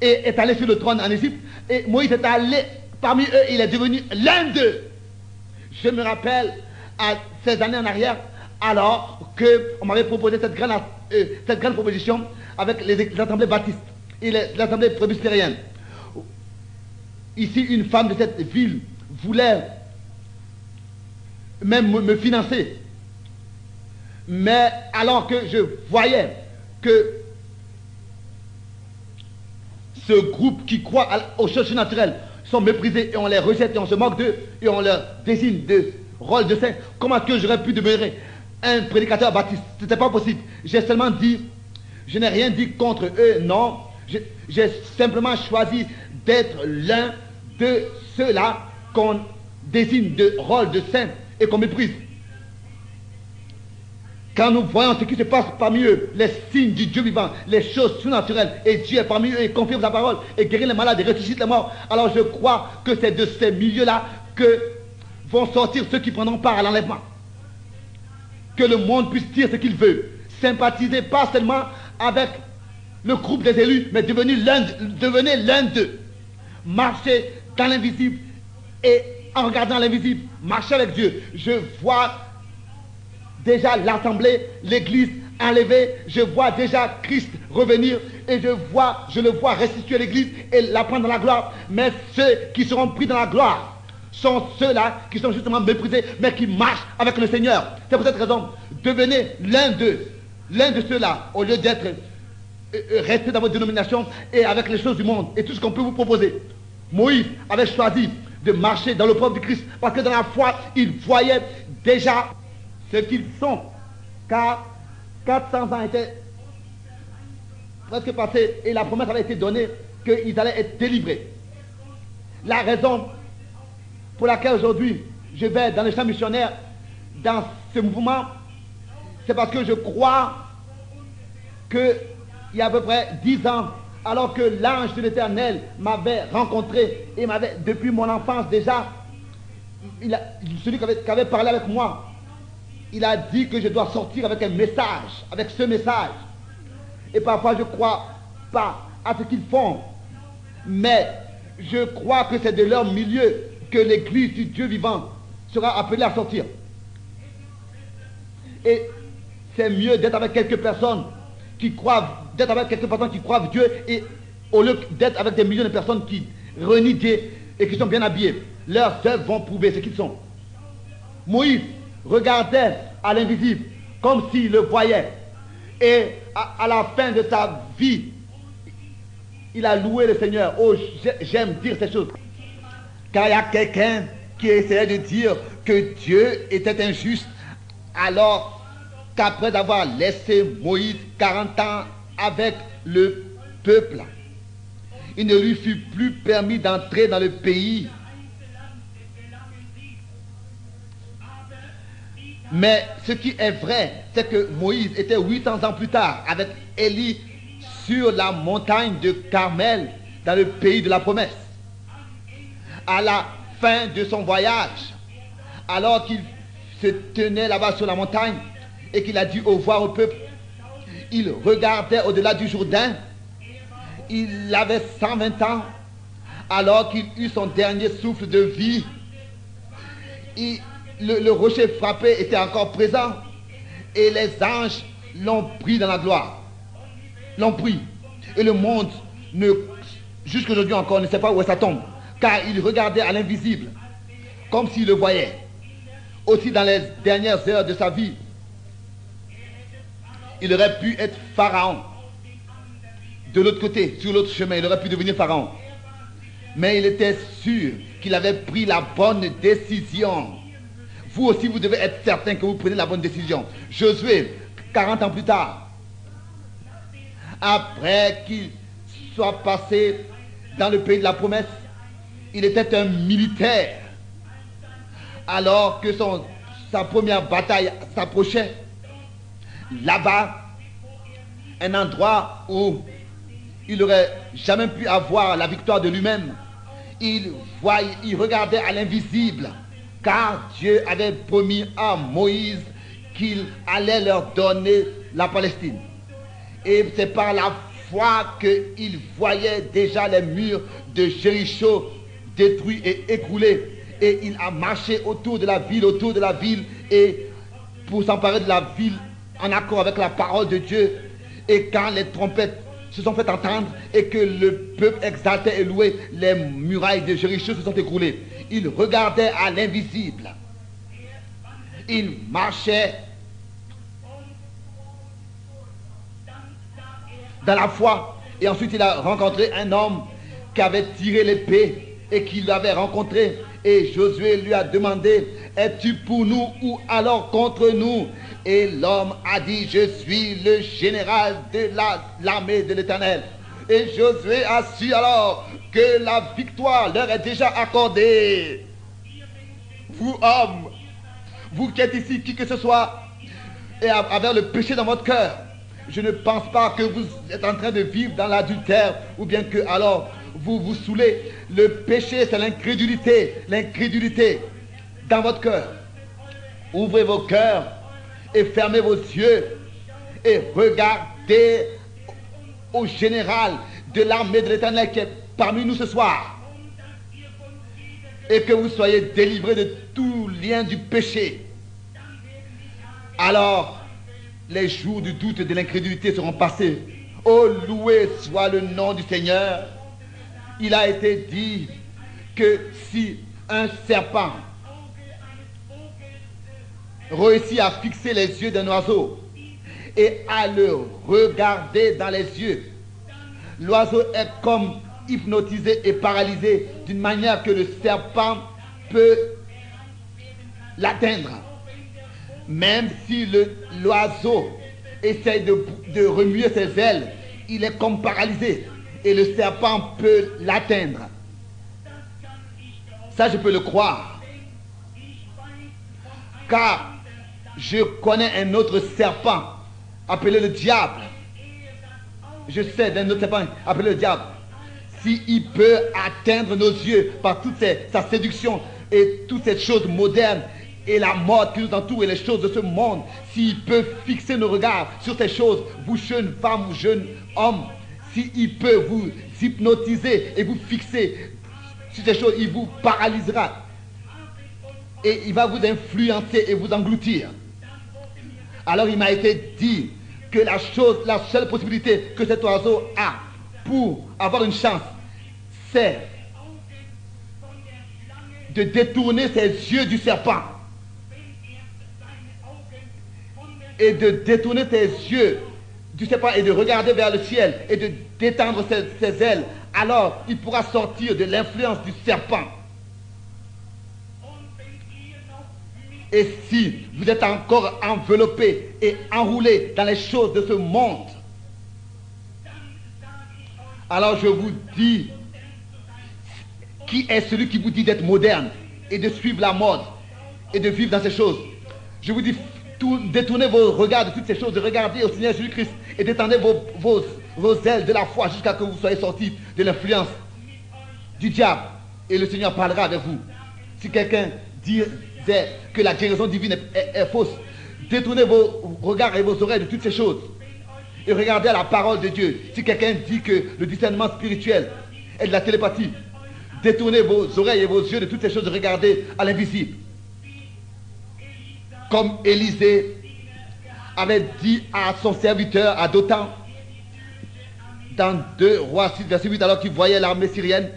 et est allé sur le trône en Égypte, et Moïse est allé parmi eux, il est devenu l'un d'eux. Je me rappelle à ces années en arrière, alors qu'on m'avait proposé cette grande proposition avec les assemblées baptistes et les assemblées presbytériennes. Ici, une femme de cette ville voulait même me financer. Mais alors que je voyais que ce groupe qui croit aux choses surnaturelles sont méprisés et on les rejette et on se moque d'eux et on leur désigne de rôle de saint, comment est-ce que j'aurais pu demeurer un prédicateur baptiste? Ce n'était pas possible. J'ai seulement dit, je n'ai rien dit contre eux, non. J'ai simplement choisi d'être l'un de ceux-là qu'on désigne de rôle de saint et qu'on méprise. Quand nous voyons ce qui se passe parmi eux, les signes du Dieu vivant, les choses surnaturelles, et Dieu est parmi eux et confirme sa parole, et guérit les malades et ressuscite les morts, alors je crois que c'est de ces milieux-là que vont sortir ceux qui prendront part à l'enlèvement. Que le monde puisse dire ce qu'il veut. Sympathiser pas seulement avec le groupe des élus, mais devenez l'un d'eux. Marchez dans l'invisible et en regardant l'invisible, marchez avec Dieu. Je vois déjà l'assemblée, l'église enlevée, je vois déjà Christ revenir et je le vois restituer l'église et la prendre dans la gloire. Mais ceux qui seront pris dans la gloire sont ceux-là qui sont justement méprisés, mais qui marchent avec le Seigneur. C'est pour cette raison, devenez l'un de ceux-là, au lieu d'être resté dans votre dénomination et avec les choses du monde et tout ce qu'on peut vous proposer. Moïse avait choisi de marcher dans le peuple du Christ parce que dans la foi, il voyait déjà ce qu'ils sont, car 400 ans étaient presque passés et la promesse avait été donnée qu'ils allaient être délivrés. La raison pour laquelle aujourd'hui je vais dans le champ missionnaire, dans ce mouvement, c'est parce que je crois qu'il y a à peu près 10 ans, alors que l'ange de l'Éternel m'avait rencontré et m'avait, depuis mon enfance déjà, celui qui avait parlé avec moi, il a dit que je dois sortir avec un message, avec ce message. Et parfois je ne crois pas à ce qu'ils font, mais je crois que c'est de leur milieu que l'église du Dieu vivant sera appelée à sortir. Et c'est mieux d'être avec quelques personnes qui croient, Dieu, et au lieu d'être avec des millions de personnes qui renient Dieu et qui sont bien habillées. Leurs œuvres vont prouver ce qu'ils sont. Moïse regardait à l'invisible comme s'il le voyait. Et à la fin de sa vie, il a loué le Seigneur. Oh, j'aime dire ces choses. Car il y a quelqu'un qui essayait de dire que Dieu était injuste alors qu'après avoir laissé Moïse 40 ans avec le peuple, il ne lui fut plus permis d'entrer dans le pays. Mais ce qui est vrai, c'est que Moïse était 800 ans plus tard avec Élie sur la montagne de Carmel dans le pays de la promesse. À la fin de son voyage, alors qu'il se tenait là-bas sur la montagne et qu'il a dit au revoir au peuple, il regardait au-delà du Jourdain. Il avait 120 ans alors qu'il eut son dernier souffle de vie. Le rocher frappé était encore présent et les anges l'ont pris dans la gloire. L'ont pris. Et le monde, jusqu'aujourd'hui encore, ne sait pas où est sa tombe. Car il regardait à l'invisible, comme s'il le voyait. Aussi dans les dernières heures de sa vie, il aurait pu être Pharaon. De l'autre côté, sur l'autre chemin, il aurait pu devenir Pharaon. Mais il était sûr qu'il avait pris la bonne décision. Vous aussi, vous devez être certain que vous prenez la bonne décision. Josué, 40 ans plus tard, après qu'il soit passé dans le pays de la promesse, il était un militaire. Alors que sa première bataille s'approchait, là-bas, un endroit où il n'aurait jamais pu avoir la victoire de lui-même, il regardait à l'invisible, car Dieu avait promis à Moïse qu'il allait leur donner la Palestine. Et c'est par la foi qu'il voyait déjà les murs de Jéricho détruits et écroulés. Et il a marché autour de la ville, et pour s'emparer de la ville en accord avec la parole de Dieu. Et quand les trompettes se sont fait entendre et que le peuple exaltait et louait, les murailles de Jéricho se sont écroulées. Il regardait à l'invisible. Il marchait dans la foi Et ensuite, il a rencontré un homme qui avait tiré l'épée et qui l'avait rencontré. Et Josué lui a demandé, es-tu pour nous ou alors contre nous? Et l'homme a dit, je suis le général de l'armée de l'Éternel. Et Josué a su alors que la victoire leur est déjà accordée. Vous hommes, vous qui êtes ici, qui que ce soit, et avec le péché dans votre cœur, je ne pense pas que vous êtes en train de vivre dans l'adultère ou bien que alors vous vous saoulez. Le péché, c'est l'incrédulité dans votre cœur. Ouvrez vos cœurs et fermez vos yeux et regardez au général de l'armée de l'Éternel qui est parmi nous ce soir, et que vous soyez délivrés de tout lien du péché. Alors les jours du doute et de l'incrédulité seront passés. Oh, loué soit le nom du Seigneur. Il a été dit que si un serpent réussit à fixer les yeux d'un oiseau et à le regarder dans les yeux, l'oiseau est comme hypnotisé et paralysé d'une manière que le serpent peut l'atteindre. Même si l'oiseau essaie de remuer ses ailes, il est comme paralysé et le serpent peut l'atteindre. Ça, je peux le croire. Car je connais un autre serpent appelé le diable. Je sais d'un autre serpent appelé le diable. S'il peut atteindre nos yeux par toute sa séduction et toutes ces choses modernes et la mode qui nous entoure et les choses de ce monde, s'il peut fixer nos regards sur ces choses, vous jeunes femmes ou jeunes hommes, s'il peut vous hypnotiser et vous fixer sur ces choses, il vous paralysera et il va vous influencer et vous engloutir. Alors il m'a été dit que la seule possibilité que cet oiseau a pour avoir une chance, c'est de détourner ses yeux du serpent et de détourner ses yeux du serpent et de regarder vers le ciel et de détendre ses ailes. Alors il pourra sortir de l'influence du serpent. Et si vous êtes encore enveloppé et enroulé dans les choses de ce monde, alors je vous dis, qui est celui qui vous dit d'être moderne et de suivre la mode et de vivre dans ces choses? Je vous dis, détournez vos regards de toutes ces choses, de regarder au Seigneur Jésus-Christ et détendez vos ailes de la foi jusqu'à ce que vous soyez sortis de l'influence du diable et le Seigneur parlera avec vous. Si quelqu'un disait que la guérison divine est fausse, détournez vos regards et vos oreilles de toutes ces choses et regardez à la parole de Dieu. Si quelqu'un dit que le discernement spirituel est de la télépathie, détournez vos oreilles et vos yeux de toutes ces choses et regardez à l'invisible. Comme Élisée avait dit à son serviteur, à Dothan, dans 2 Rois 6, verset 8, alors qu'il voyait l'armée syrienne,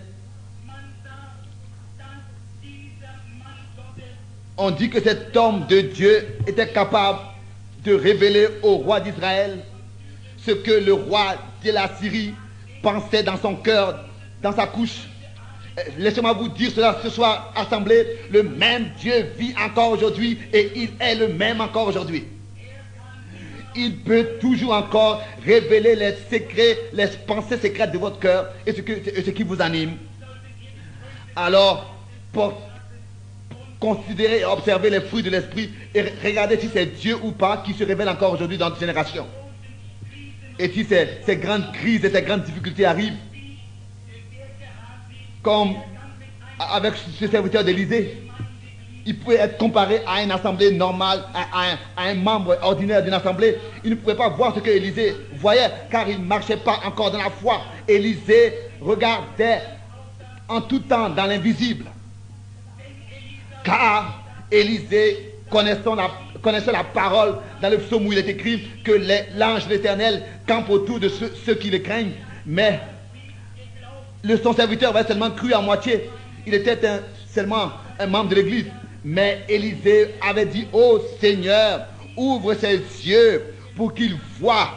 on dit que cet homme de Dieu était capable de révéler au roi d'Israël ce que le roi de la Syrie pensait dans son cœur, dans sa couche. Laissez-moi vous dire cela ce soir, assemblée, le même Dieu vit encore aujourd'hui et il est le même encore aujourd'hui. Il peut toujours encore révéler les secrets, les pensées secrètes de votre cœur et ce qui vous anime. Alors, considérez et observez les fruits de l'esprit et regardez si c'est Dieu ou pas qui se révèle encore aujourd'hui dans notre génération. Et si ces grandes crises et ces grandes difficultés arrivent, comme avec ce serviteur d'Élysée, il pouvait être comparé à une assemblée normale, à un membre ordinaire d'une assemblée. Il ne pouvait pas voir ce que Élysée voyait, car il ne marchait pas encore dans la foi. Élysée regardait en tout temps dans l'invisible. Car Élysée connaissait la parole dans le psaume où il est écrit que l'ange de l'Éternel campe autour de ceux qui le craignent. Mais son serviteur avait seulement cru à moitié. Il était seulement un membre de l'église. Mais Élisée avait dit, ô Seigneur, ouvre ses yeux pour qu'il voie.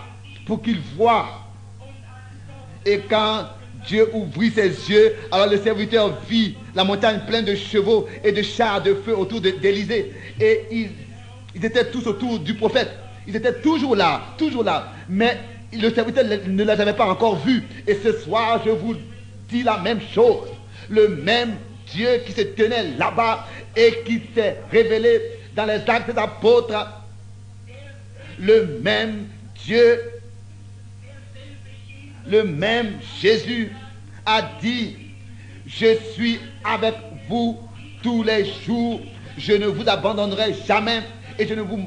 Et quand Dieu ouvrit ses yeux, alors le serviteur vit la montagne pleine de chevaux et de chars de feu autour d'Élisée. Et ils étaient tous autour du prophète. Ils étaient toujours là, toujours là. Mais le serviteur ne les avait pas encore vus. Et ce soir, je vous dis la même chose. Le même Dieu qui se tenait là-bas et qui s'est révélé dans les actes des apôtres, le même Dieu, le même Jésus a dit: je suis avec vous tous les jours, je ne vous abandonnerai jamais et je ne vous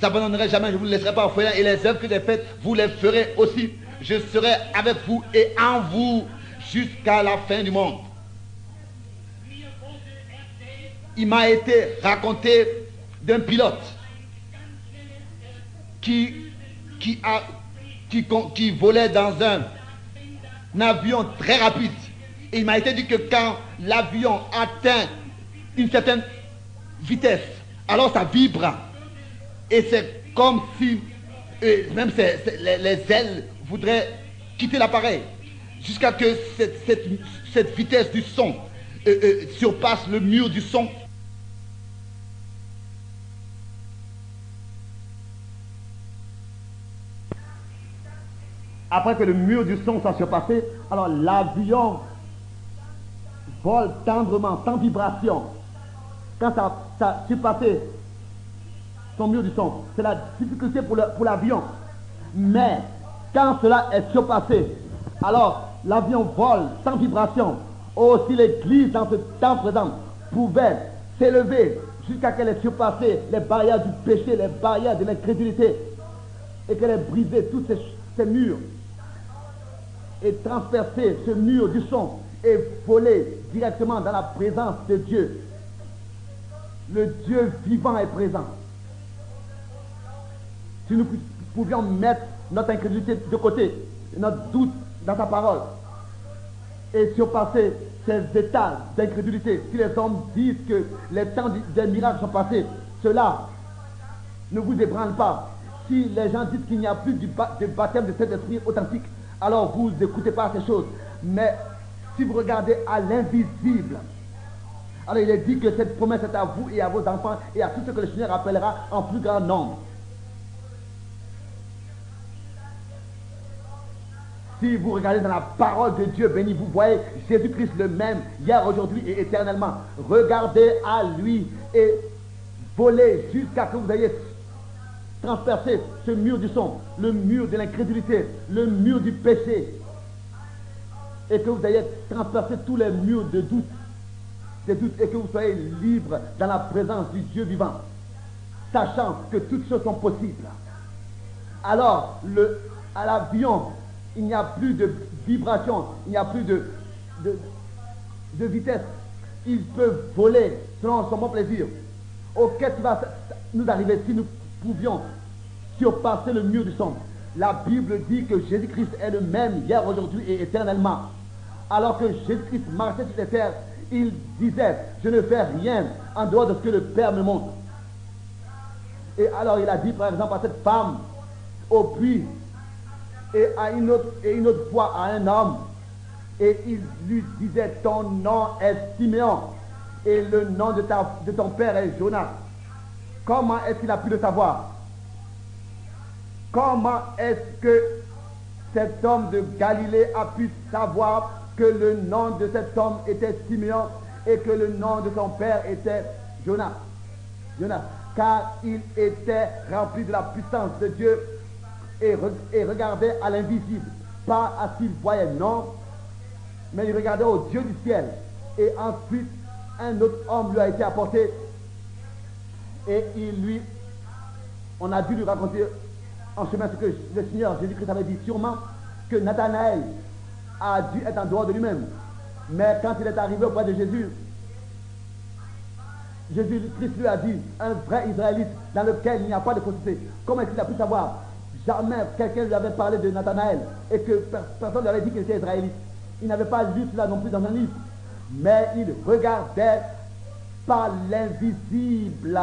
abandonnerai jamais, je ne vous laisserai pas orphelin, et les œuvres que j'ai faites, vous les ferez aussi. Je serai avec vous et en vous jusqu'à la fin du monde. Il m'a été raconté d'un pilote qui volait dans un avion très rapide. Et il m'a été dit que quand l'avion atteint une certaine vitesse, alors ça vibre. Et c'est comme si même les ailes voudraient quitter l'appareil jusqu'à que cette vitesse du son surpasse le mur du son. Après que le mur du son soit surpassé, alors l'avion vole tendrement, sans vibration. Quand ça a surpassé son mur du son, c'est la difficulté pour l'avion. Mais quand cela est surpassé, alors l'avion vole sans vibration. Aussi l'Église dans ce temps présent pouvait s'élever jusqu'à qu'elle ait surpassé les barrières du péché, les barrières de l'incrédulité, et qu'elle ait brisé tous ces murs et transpercer ce mur du son et voler directement dans la présence de Dieu. Le Dieu vivant est présent. Si nous pouvions mettre notre incrédulité de côté, notre doute dans sa parole, et surpasser ces états d'incrédulité, si les hommes disent que les temps des miracles sont passés, cela ne vous ébranle pas. Si les gens disent qu'il n'y a plus de baptême de cet esprit authentique, alors vous n'écoutez pas ces choses. Mais si vous regardez à l'invisible, alors il est dit que cette promesse est à vous et à vos enfants et à tout ce que le Seigneur appellera en plus grand nombre. Si vous regardez dans la parole de Dieu béni, vous voyez Jésus-Christ le même, hier, aujourd'hui et éternellement. Regardez à lui et volez jusqu'à que vous ayez transpercé ce mur du son, le mur de l'incrédulité, le mur du péché, et que vous ayez transpercé tous les murs de doute, et que vous soyez libre dans la présence du Dieu vivant, sachant que toutes choses sont possibles. Alors, à l'avion, il n'y a plus de vibration, il n'y a plus de vitesse. Il peut voler selon son bon plaisir. Qu'est-ce qui va nous arriver si nous pouvions surpasser le mur du son? La Bible dit que Jésus-Christ est le même hier, aujourd'hui et éternellement. Alors que Jésus-Christ marchait sur les terres, il disait: je ne fais rien en dehors de ce que le Père me montre. Et alors il a dit par exemple à cette femme au puits, et à une autre fois à un homme, et il lui disait: ton nom est Siméon et le nom de ton père est Jonas. Comment est-ce qu'il a pu le savoir? Comment est-ce que cet homme de Galilée a pu savoir que le nom de cet homme était Siméon et que le nom de son père était Jonas? Car il était rempli de la puissance de Dieu et regardait à l'invisible, pas à ce qu'il voyait, non, mais il regardait au Dieu du ciel. Et ensuite, un autre homme lui a été apporté et on a dû lui raconter en chemin ce que le Seigneur Jésus-Christ avait dit, sûrement que Nathanaël a dû être en dehors de lui-même. Mais quand il est arrivé auprès de Jésus, Jésus-Christ lui a dit: un vrai Israélite dans lequel il n'y a pas de fausseté. Comment est-ce qu'il a pu savoir? Jamais quelqu'un lui avait parlé de Nathanaël et que personne ne lui avait dit qu'il était israélite. Il n'avait pas lu cela non plus dans un livre. Mais il regardait par l'invisible.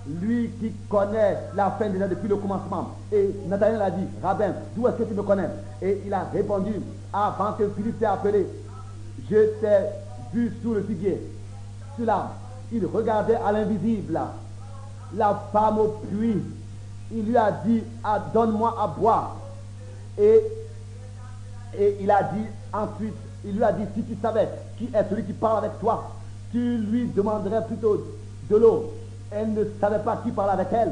lui qui connaît la fin déjà depuis le commencement. Et Nathanaël a dit, Rabbin, d'où est-ce que tu me connais? Et il a répondu, avant que Philippe t'ait appelé, je t'ai vu sous le figuier, sous l'arbre. Il regardait à l'invisible, la femme au puits. Il lui a dit, donne-moi à boire. Et il a dit ensuite, il lui a dit, si tu savais qui est celui qui parle avec toi, tu lui demanderais plutôt de l'eau. Elle ne savait pas qui parlait avec elle.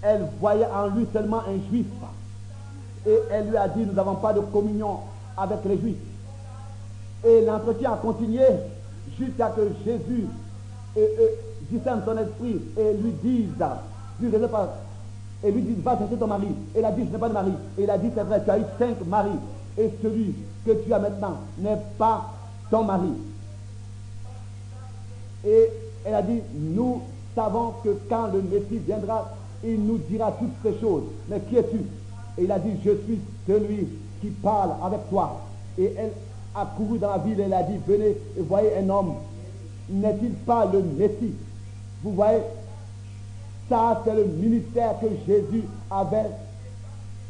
Elle voyait en lui seulement un juif. Et elle lui a dit, nous n'avons pas de communion avec les juifs. Et l'entretien a continué jusqu'à que Jésus discerne son esprit et lui dise, va chercher ton mari. Elle a dit, je n'ai pas de mari. Et il a dit, c'est vrai, tu as eu 5 maris. Et celui que tu as maintenant n'est pas ton mari. Et elle a dit, nous savons que quand le Messie viendra, il nous dira toutes ces choses. Mais qui es-tu? Et il a dit, je suis celui qui parle avec toi. Et elle a couru dans la ville et elle a dit, venez et voyez un homme. N'est-il pas le Messie? Vous voyez, ça c'est le ministère que Jésus avait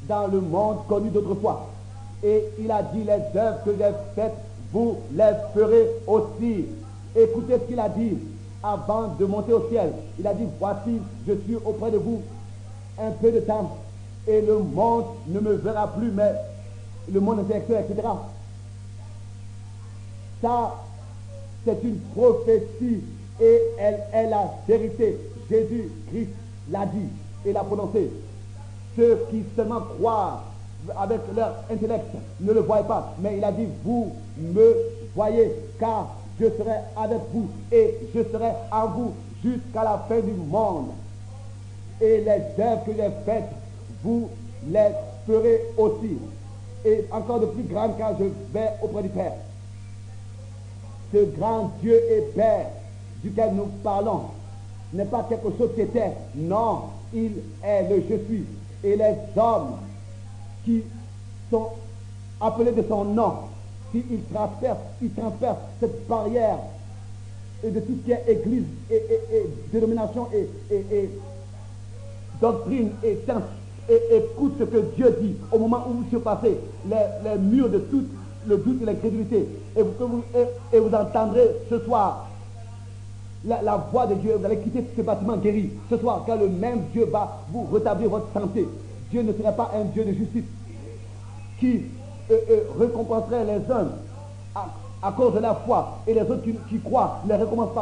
dans le monde connu d'autrefois. Et il a dit, les œuvres que j'ai faites, vous les ferez aussi. Écoutez ce qu'il a dit avant de monter au ciel. Il a dit, voici, je suis auprès de vous un peu de temps et le monde ne me verra plus, mais le monde intellectuel, etc. Ça, c'est une prophétie et elle est la vérité. Jésus-Christ l'a dit et l'a prononcé. Ceux qui seulement croient avec leur intellect ne le voient pas, mais il a dit, vous me voyez, car je serai avec vous et je serai en vous jusqu'à la fin du monde. Et les œuvres que j'ai faites, vous les ferez aussi. Et encore de plus grand, car je vais auprès du Père. Ce grand Dieu et Père duquel nous parlons n'est pas quelque chose qui était. Non, il est le je suis. Et les hommes qui sont appelés de son nom, s'ils transpercent cette barrière et de tout ce qui est église et dénomination et doctrine et science, et écoute ce que Dieu dit au moment où vous surpassez les murs de tout le doute et l'incrédulité, et vous entendrez ce soir la voix de Dieu. Vous allez quitter ce bâtiment guéri ce soir, car le même Dieu va vous rétablir votre santé. Dieu ne serait pas un Dieu de justice qui récompenserait les uns à cause de la foi et les autres qui croient ne les récompense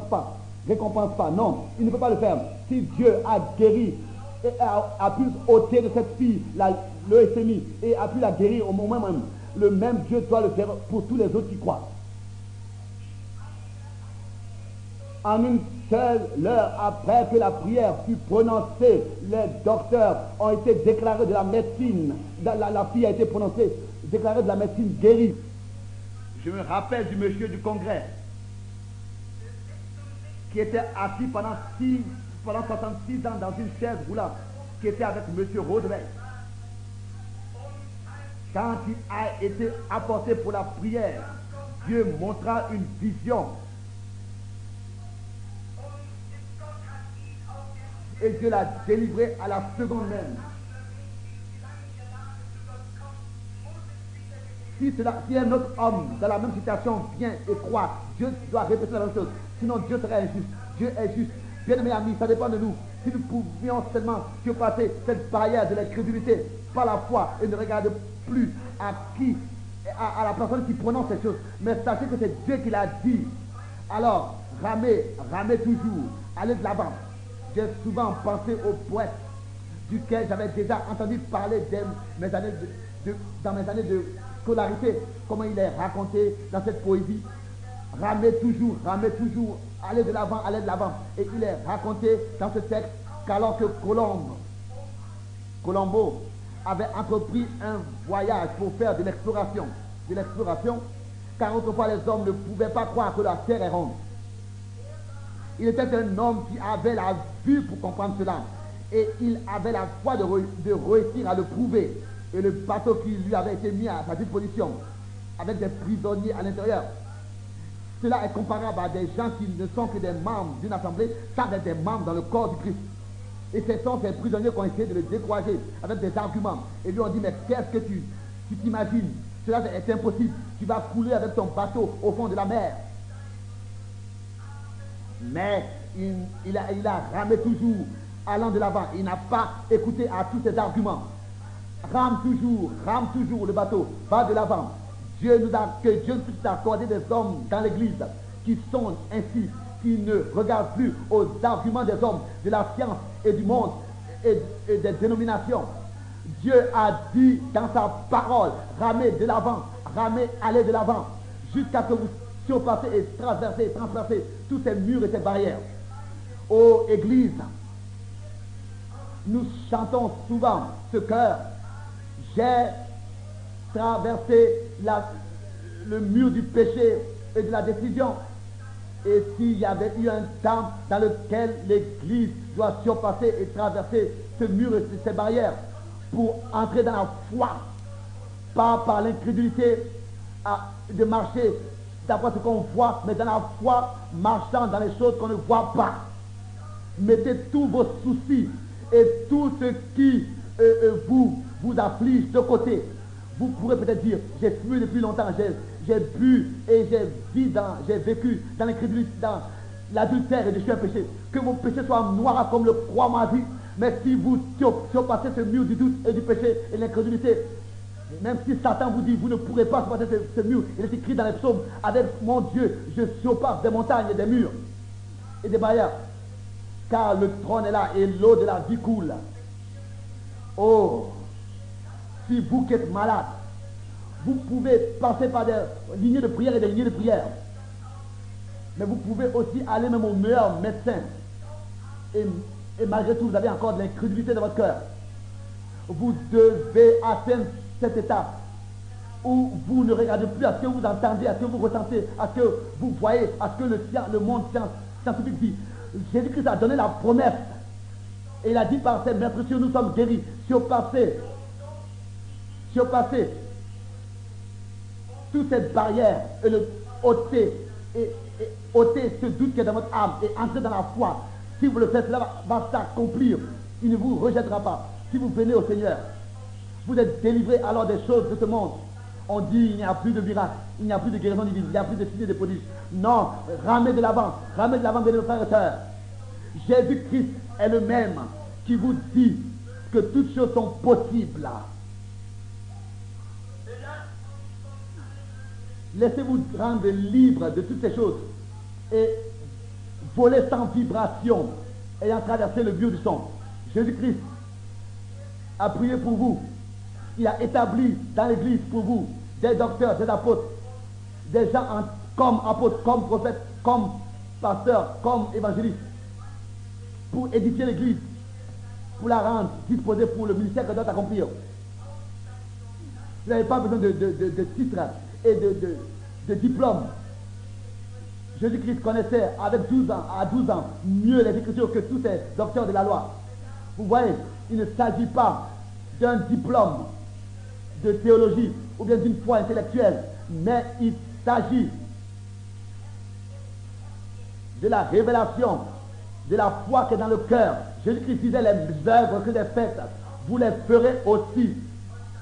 pas. Non, il ne peut pas le faire. Si Dieu a guéri et a pu ôter de cette fille le SMI et a pu la guérir au moment même, le même Dieu doit le faire pour tous les autres qui croient. En une seule heure après que la prière fut prononcée, les docteurs ont été déclarés de la médecine. La fille a été déclarée de la médecine guérie. Je me rappelle du monsieur du congrès qui était assis pendant 66 ans dans une chaise roulante, qui était avec monsieur Roosevelt. Quand il a été apporté pour la prière, Dieu montra une vision. Et Dieu l'a délivré à la seconde même. Si un autre homme dans la même situation vient et croit, Dieu doit répéter la même chose. Sinon Dieu serait injuste. Dieu est juste. Bien-aimés amis, ça dépend de nous. Si nous pouvions seulement surpasser cette barrière de l'incrédulité par la foi et ne regarder plus à la personne qui prononce ces choses. Mais sachez que c'est Dieu qui l'a dit. Alors, ramez toujours. Allez de l'avant. J'ai souvent pensé au poète duquel j'avais déjà entendu parler dans mes années de scolarité, comment il est raconté dans cette poésie. Ramez toujours, allez de l'avant. Et il est raconté dans ce texte qu'alors que Colombo avait entrepris un voyage pour faire de l'exploration, car autrefois les hommes ne pouvaient pas croire que la terre est ronde. Il était un homme qui avait la vue pour comprendre cela. Et il avait la foi de réussir à le prouver. Et le bateau qui lui avait été mis à sa disposition, avec des prisonniers à l'intérieur, cela est comparable à des gens qui ne sont que des membres d'une assemblée, ça est des membres dans le corps du Christ. Et ce sont ces prisonniers qui ont essayé de le décourager avec des arguments. Et lui ont dit, mais qu'est-ce que tu t'imagines? Cela est impossible. Tu vas couler avec ton bateau au fond de la mer. Mais il a ramé toujours, allant de l'avant. Il n'a pas écouté à tous ces arguments. Rame toujours le bateau, va de l'avant. Que Dieu nous puisse accorder des hommes dans l'église qui sont ainsi, qui ne regardent plus aux arguments des hommes, de la science et du monde et des dénominations. Dieu a dit dans sa parole, ramez de l'avant, allez de l'avant, jusqu'à ce que vous surpassez et transversez tous ces murs et ces barrières. Ô Église, nous chantons souvent ce chœur. J'ai traversé le mur du péché et de la décision. Et s'il y avait eu un temps dans lequel l'Église doit surpasser et traverser ce mur et ces barrières pour entrer dans la foi, pas par l'incrédulité de marcher d'après ce qu'on voit, mais dans la foi, marchant dans les choses qu'on ne voit pas. Mettez tous vos soucis et tout ce qui vous afflige de côté. Vous pourrez peut-être dire, j'ai fui depuis longtemps, j'ai bu et j'ai vécu dans l'incrédulité, dans l'adultère et je suis un péché. Que vos péchés soient noirs comme le croix m'a dit, mais si vous surpassez ce mur du doute et du péché et de l'incrédulité, même si Satan vous dit, vous ne pourrez pas surpasser ce mur, il est écrit dans les psaumes, avec mon Dieu, je surpasse des montagnes et des murs et des barrières, car le trône est là et l'eau de la vie coule. Oh, si vous qui êtes malade, vous pouvez passer par des lignées de prière et des lignées de prière. Mais vous pouvez aussi aller même au meilleur médecin. Et malgré tout, vous avez encore de l'incrédulité dans votre cœur. Vous devez atteindre cette étape où vous ne regardez plus à ce que vous entendez, à ce que vous ressentez, à ce que vous voyez, à ce que le monde scientifique dit. Jésus-Christ a donné la promesse. Et il a dit par ses maîtres, si nous sommes guéris, surpasser toutes ces barrières et le ôter ce doute qui est dans votre âme et entrer dans la foi. Si vous le faites, cela va s'accomplir. Il ne vous rejettera pas. Si vous venez au Seigneur, vous êtes délivrés alors des choses de ce monde. On dit il n'y a plus de miracle, il n'y a plus de guérison divine, il n'y a plus de signes et de prodiges. Non, ramez de l'avant, bien frères et sœurs. Jésus-Christ est le même qui vous dit que toutes choses sont possibles. Laissez-vous rendre libre de toutes ces choses et voler sans vibration, ayant traversé le mur du son. Jésus-Christ a prié pour vous. Il a établi dans l'église pour vous des docteurs, des apôtres, des gens comme apôtres, comme prophètes, comme pasteurs, comme évangélistes, pour édifier l'église, pour la rendre disposée pour le ministère qu'elle doit accomplir. Vous n'avez pas besoin de titres et de diplômes. Jésus-Christ connaissait à 12 ans mieux les Écritures que tous ces docteurs de la loi. Vous voyez, il ne s'agit pas d'un diplôme de théologie ou bien d'une foi intellectuelle, mais il s'agit de la révélation de la foi qui est dans le cœur. Jésus-Christ disait, les œuvres que j'ai faites, vous les ferez aussi,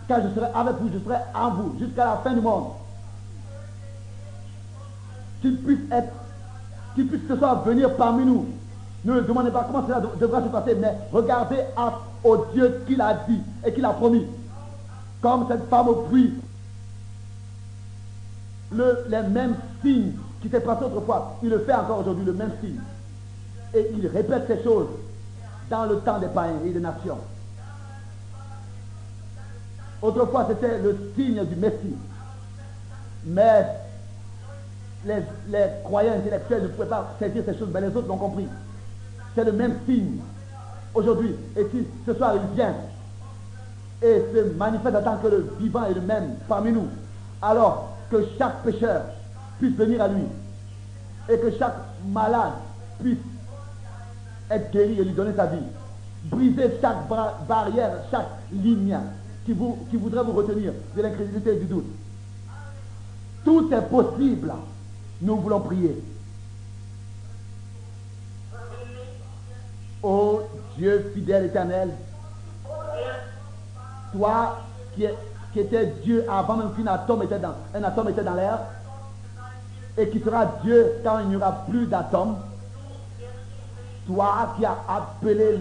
car je serai avec vous, je serai en vous, jusqu'à la fin du monde. Qu'il puisse ce soir venir parmi nous. Ne me demandez pas comment cela devra se passer, mais regardez au Dieu qu'il a dit et qu'il a promis. Comme cette femme au puits, les mêmes signes qui s'est passé autrefois, il le fait encore aujourd'hui, le même signe. Et il répète ces choses dans le temps des païens et des nations. Autrefois, c'était le signe du Messie. Mais les croyants intellectuels ne pouvaient pas saisir ces choses, mais les autres l'ont compris. C'est le même signe aujourd'hui. Et si ce soir il vient et se manifeste en tant que le vivant et le même parmi nous, alors que chaque pécheur puisse venir à lui et que chaque malade puisse être guéri et lui donner sa vie. Briser chaque barrière, chaque ligne qui voudrait vous retenir de l'incrédulité et du doute. Tout est possible Nous voulons prier. Ô Dieu fidèle éternel, toi qui étais Dieu avant même qu'un atome était dans l'air, et qui sera Dieu quand il n'y aura plus d'atomes, toi qui as appelé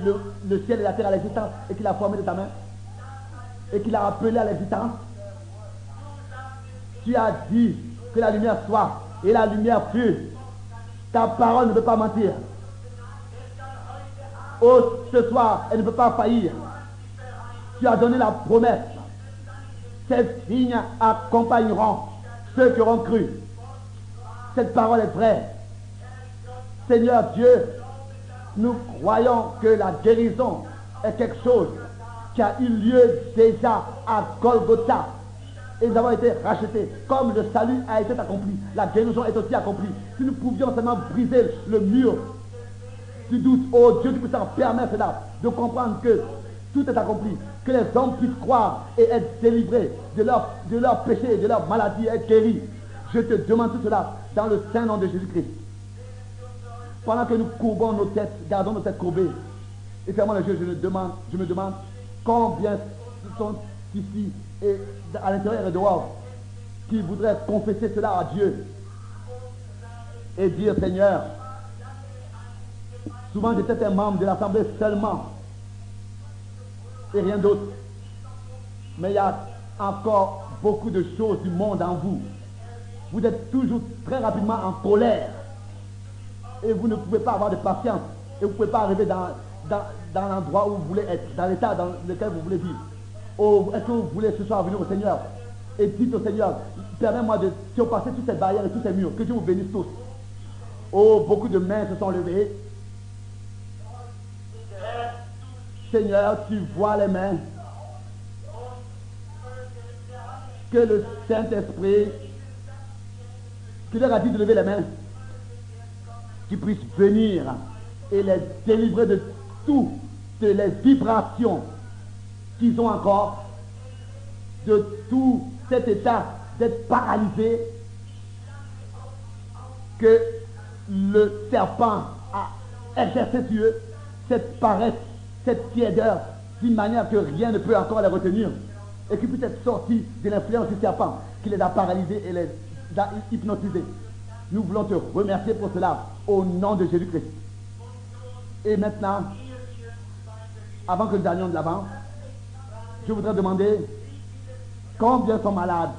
le ciel et la terre à l'existence et qui l'as formé de ta main, et qui l'a appelé à l'existence, tu as dit que la lumière soit, et la lumière fut. Ta parole ne peut pas mentir. Oh, ce soir, elle ne peut pas faillir. Tu as donné la promesse. Ces signes accompagneront ceux qui auront cru. Cette parole est vraie. Seigneur Dieu, nous croyons que la guérison est quelque chose qui a eu lieu déjà à Golgotha. Et nous avons été rachetés. Comme le salut a été accompli, la guérison est aussi accomplie. Si nous pouvions seulement briser le mur du doute, oh Dieu, tu peux s'en permettre cela, de comprendre que tout est accompli, que les hommes puissent croire et être délivrés de leurs péchés, de leurs maladies, être guéris. Je te demande tout cela dans le saint nom de Jésus-Christ. Pendant que nous courbons nos têtes, gardons nos têtes courbées, et fermons les yeux, je me demande combien sont ici et à l'intérieur et dehors qui voudraient confesser cela à Dieu et dire: Seigneur, souvent j'étais un membre de l'Assemblée seulement et rien d'autre, mais il y a encore beaucoup de choses du monde en vous. Vous êtes toujours très rapidement en colère et vous ne pouvez pas avoir de patience et vous ne pouvez pas arriver dans l'endroit où vous voulez être, dans l'état dans lequel vous voulez vivre. Oh, est-ce que vous voulez ce soir venir au Seigneur et dites au Seigneur: permets-moi de surpasser toutes ces barrières et tous ces murs, que Dieu vous bénisse tous. Oh, beaucoup de mains se sont levées. Seigneur, tu vois les mains. Que le Saint-Esprit, qui leur a dit de lever les mains, qui puisse venir et les délivrer de toutes les vibrations qu'ils ont encore, de tout cet état d'être paralysé que le serpent a exercé sur eux, cette paresse, cette tiédeur, d'une manière que rien ne peut encore les retenir, et qui peut être sorti de l'influence du serpent qui les a paralysés et les a hypnotisés. Nous voulons te remercier pour cela au nom de Jésus-Christ. Et maintenant, avant que nous allions de l'avant, je voudrais demander combien sont malades.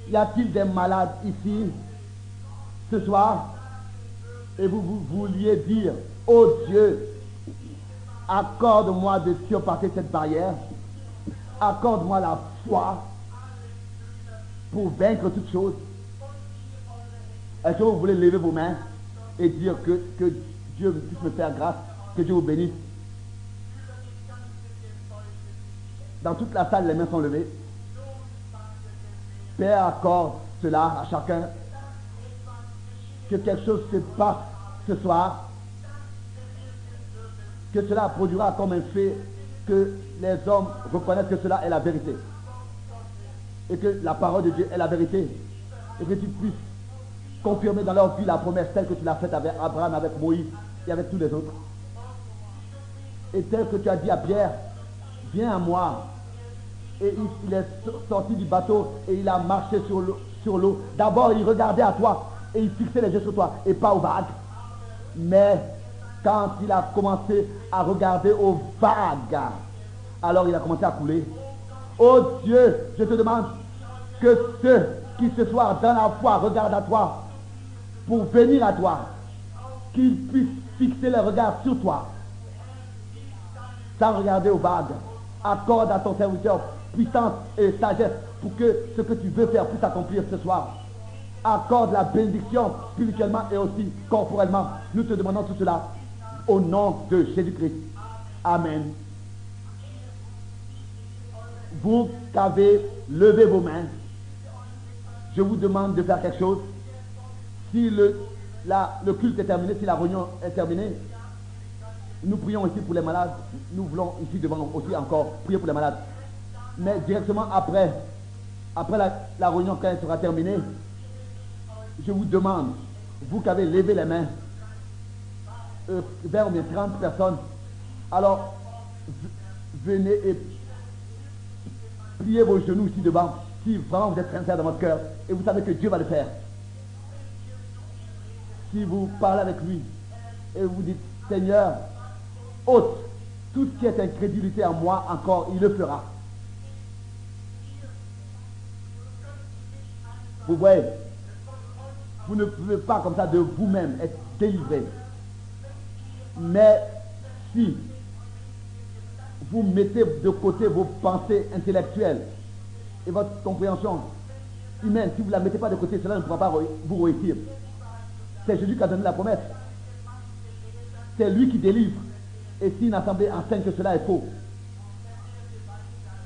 Y a-t-il des malades ici ce soir? Et vous vouliez dire: oh Dieu, accorde-moi de surpasser cette barrière, accorde-moi la foi pour vaincre toutes choses. Est-ce que vous voulez lever vos mains et dire que Dieu puisse me faire grâce, que Dieu vous bénisse? Dans toute la salle, les mains sont levées. Père, accorde cela à chacun. Que quelque chose se passe ce soir. Que cela produira comme un fait que les hommes reconnaissent que cela est la vérité. Et que la parole de Dieu est la vérité. Et que tu puisses confirmer dans leur vie la promesse telle que tu l'as faite avec Abraham, avec Moïse et avec tous les autres. Et telle que tu as dit à Pierre: viens à moi. Et il est sorti du bateau et il a marché sur l'eau. D'abord, il regardait à toi et il fixait les yeux sur toi et pas aux vagues. Mais quand il a commencé à regarder aux vagues, alors il a commencé à couler. Oh Dieu, je te demande que ceux qui ce soir dans la foi regardent à toi pour venir à toi, qu'ils puissent fixer les regards sur toi sans regarder aux vagues. Accorde à ton serviteur puissance et sagesse pour que ce que tu veux faire puisse s'accomplir ce soir. Accorde la bénédiction spirituellement et aussi corporellement. Nous te demandons tout cela au nom de Jésus-Christ. Amen. Vous qui avez levé vos mains, je vous demande de faire quelque chose. Si le culte est terminé, si la réunion est terminée, nous prions ici pour les malades. Nous voulons ici devant aussi encore prier pour les malades. Mais directement après la réunion, quand elle sera terminée, je vous demande, vous qui avez levé les mains, vers au moins 30 personnes, alors venez et pliez vos genoux ici devant, si vraiment vous êtes sincère dans votre cœur, et vous savez que Dieu va le faire. Si vous parlez avec lui, et vous dites, Seigneur, ôte tout ce qui est incrédulité en moi encore, il le fera. Vous voyez, vous ne pouvez pas comme ça de vous-même être délivré. Mais si vous mettez de côté vos pensées intellectuelles et votre compréhension humaine, si vous ne la mettez pas de côté, cela ne pourra pas vous réussir. C'est Jésus qui a donné la promesse. C'est lui qui délivre. Et si une assemblée enseigne que cela est faux,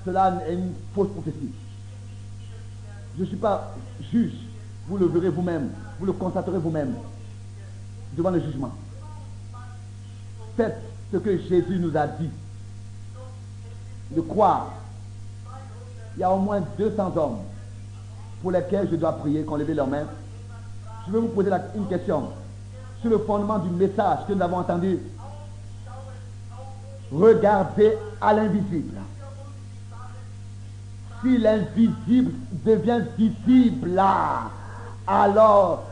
cela est une fausse prophétie. Je ne suis pas juge. Vous le verrez vous-même. Vous le constaterez vous-même devant le jugement. Faites ce que Jésus nous a dit. De croire. Il y a au moins 200 hommes pour lesquels je dois prier, qu'on lève leurs mains. Je vais vous poser une question. Sur le fondement du message que nous avons entendu, regardez à l'invisible. Si l'invisible devient visible, alors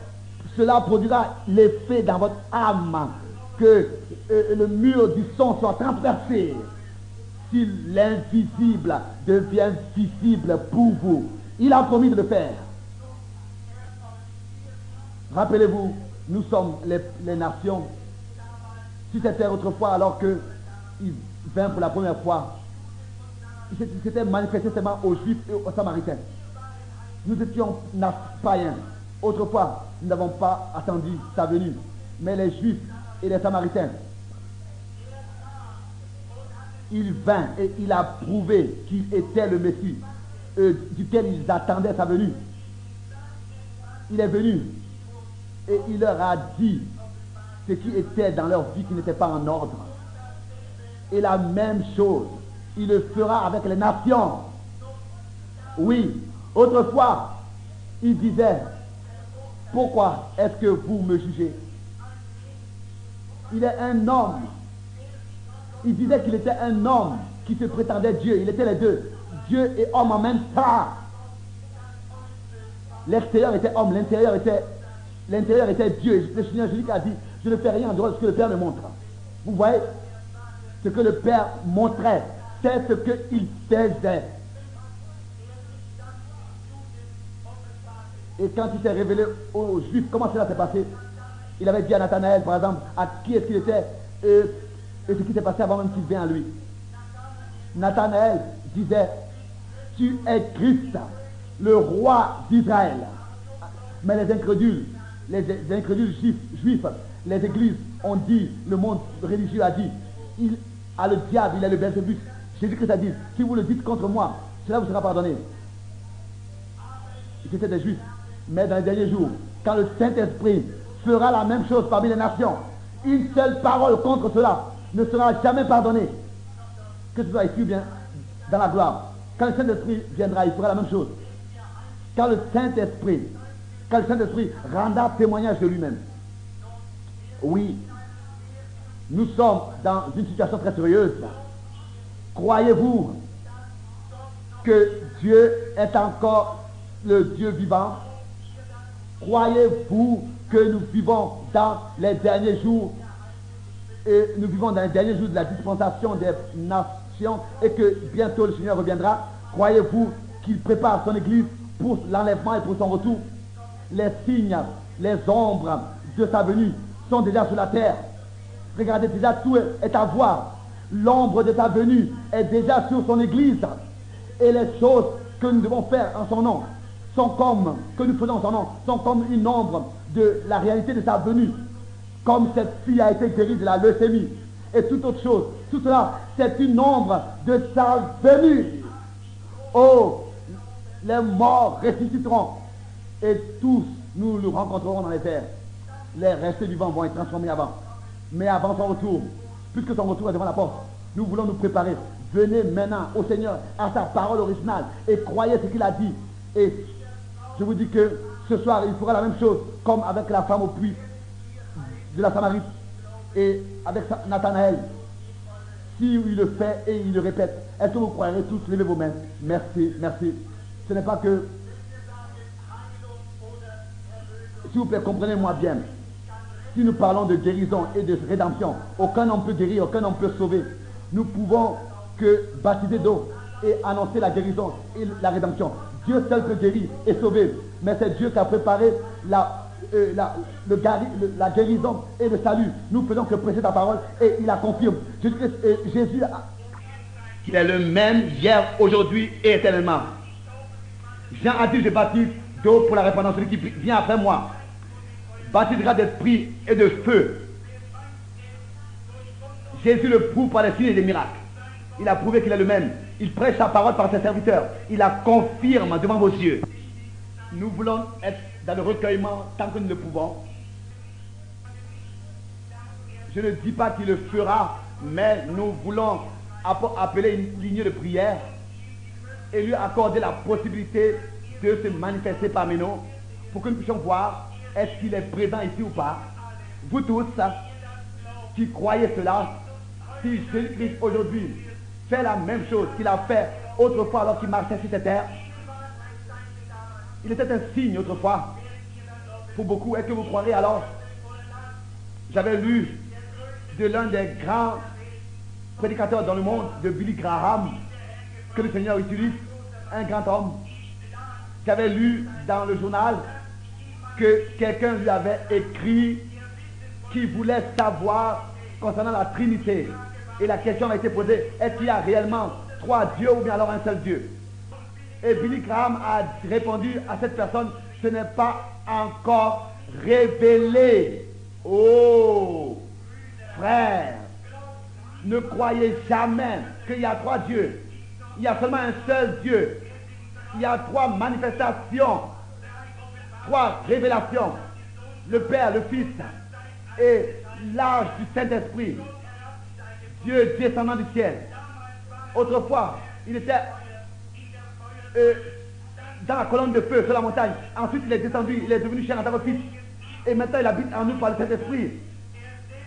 cela produira l'effet dans votre âme que le mur du son soit transpercé. Si l'invisible devient visible pour vous, il a promis de le faire. Rappelez-vous, nous sommes les nations sur cette terre autrefois, alors qu'il vint pour la première fois. Il s'était manifesté seulement aux Juifs et aux Samaritains. Nous étions païens. Autrefois, nous n'avons pas attendu sa venue. Mais les Juifs et les Samaritains, il vint et il a prouvé qu'il était le Messie, duquel ils attendaient sa venue. Il est venu et il leur a dit ce qui était dans leur vie qui n'était pas en ordre. Et la même chose, il le fera avec les nations. Oui, autrefois, il disait, pourquoi est-ce que vous me jugez? Il est un homme. Il disait qu'il était un homme qui se prétendait Dieu. Il était les deux, Dieu et homme en même temps. L'extérieur était homme, l'intérieur était Dieu. Le Seigneur Jésus a dit, je ne fais rien en dehors de ce que le Père me montre. Vous voyez, ce que le Père montrait, c'est ce qu'il faisait. Et quand il s'est révélé aux Juifs, comment cela s'est passé? Il avait dit à Nathanaël, par exemple, à qui est-ce qu'il était et ce qui s'est passé avant même qu'il vienne à lui. Nathanaël disait, tu es Christ, le roi d'Israël. Mais les incrédules juifs, les églises ont dit, le monde religieux a dit, il a le diable, il a le Belzébuth. Jésus-Christ a dit, si vous le dites contre moi, cela vous sera pardonné. C'était des juifs. Mais dans les derniers jours, quand le Saint-Esprit fera la même chose parmi les nations, une seule parole contre cela ne sera jamais pardonnée. Que ce soit ici ou bien dans la gloire. Quand le Saint-Esprit viendra, il fera la même chose. Quand le Saint-Esprit rendra témoignage de lui-même. Oui, nous sommes dans une situation très sérieuse. Croyez-vous que Dieu est encore le Dieu vivant? Croyez-vous que nous vivons dans les derniers jours et nous vivons dans les derniers jours de la dispensation des nations et que bientôt le Seigneur reviendra? Croyez-vous qu'il prépare son église pour l'enlèvement et pour son retour? Les signes, les ombres de sa venue sont déjà sur la terre. Regardez, déjà tout est à voir. L'ombre de sa venue est déjà sur son église. Et les choses que nous devons faire en son nom que nous faisons en son nom, sont comme une ombre de la réalité de sa venue. Comme cette fille a été guérie de la leucémie et toute autre chose. Tout cela, c'est une ombre de sa venue. Oh, les morts ressusciteront et tous nous nous rencontrerons dans les airs. Les restés vivants vont être transformés avant. Mais avant son retour, puisque son retour est devant la porte, nous voulons nous préparer. Venez maintenant au Seigneur, à sa parole originale, et croyez ce qu'il a dit. Et je vous dis que ce soir, il fera la même chose, comme avec la femme au puits de la Samarie et avec Nathanaël. Si il le fait et il le répète, est-ce que vous croirez tous? Levez vos mains. Merci, merci. Ce n'est pas que... S'il vous plaît, comprenez-moi bien. Si nous parlons de guérison et de rédemption, aucun homme peut guérir, aucun homme peut sauver. Nous pouvons que baptiser d'eau et annoncer la guérison et la rédemption. Dieu seul peut guérir et sauver. Mais c'est Dieu qui a préparé la guérison et le salut. Nous faisons que prêcher ta parole et il la confirme. Jésus, il est le même hier, aujourd'hui et éternellement. Jean a dit, je baptise d'eau pour la repentance. Celui qui vient après moi baptisera d'esprit et de feu. Jésus le prouve par les signes et les miracles. Il a prouvé qu'il est le même. Il prêche sa parole par ses serviteurs. Il la confirme devant vos yeux. Nous voulons être dans le recueillement tant que nous le pouvons. Je ne dis pas qu'il le fera, mais nous voulons appeler une lignée de prière et lui accorder la possibilité de se manifester parmi nous pour que nous puissions voir est-ce qu'il est présent ici ou pas. Vous tous qui croyez cela, si Jésus-Christ aujourd'hui fait la même chose qu'il a fait autrefois alors qu'il marchait sur cette terre, il était un signe autrefois pour beaucoup. Est-ce que vous croirez alors? J'avais lu de l'un des grands prédicateurs dans le monde, de Billy Graham, que le Seigneur utilise, un grand homme. J'avais lu dans le journal que quelqu'un lui avait écrit qu'il voulait savoir concernant la Trinité. Et la question a été posée, est-ce qu'il y a réellement 3 dieux ou bien alors un seul Dieu? Et Billy Graham a répondu à cette personne, ce n'est pas encore révélé. Oh, frère, ne croyez jamais qu'il y a 3 dieux. Il y a seulement un seul Dieu. Il y a 3 manifestations, 3 révélations. Le Père, le Fils et l'âge du Saint-Esprit. Dieu descendant du ciel. Autrefois, il était dans la colonne de feu sur la montagne. Ensuite, il est descendu, il est devenu cher en tant que fils. Et maintenant, il habite en nous par le Saint-Esprit.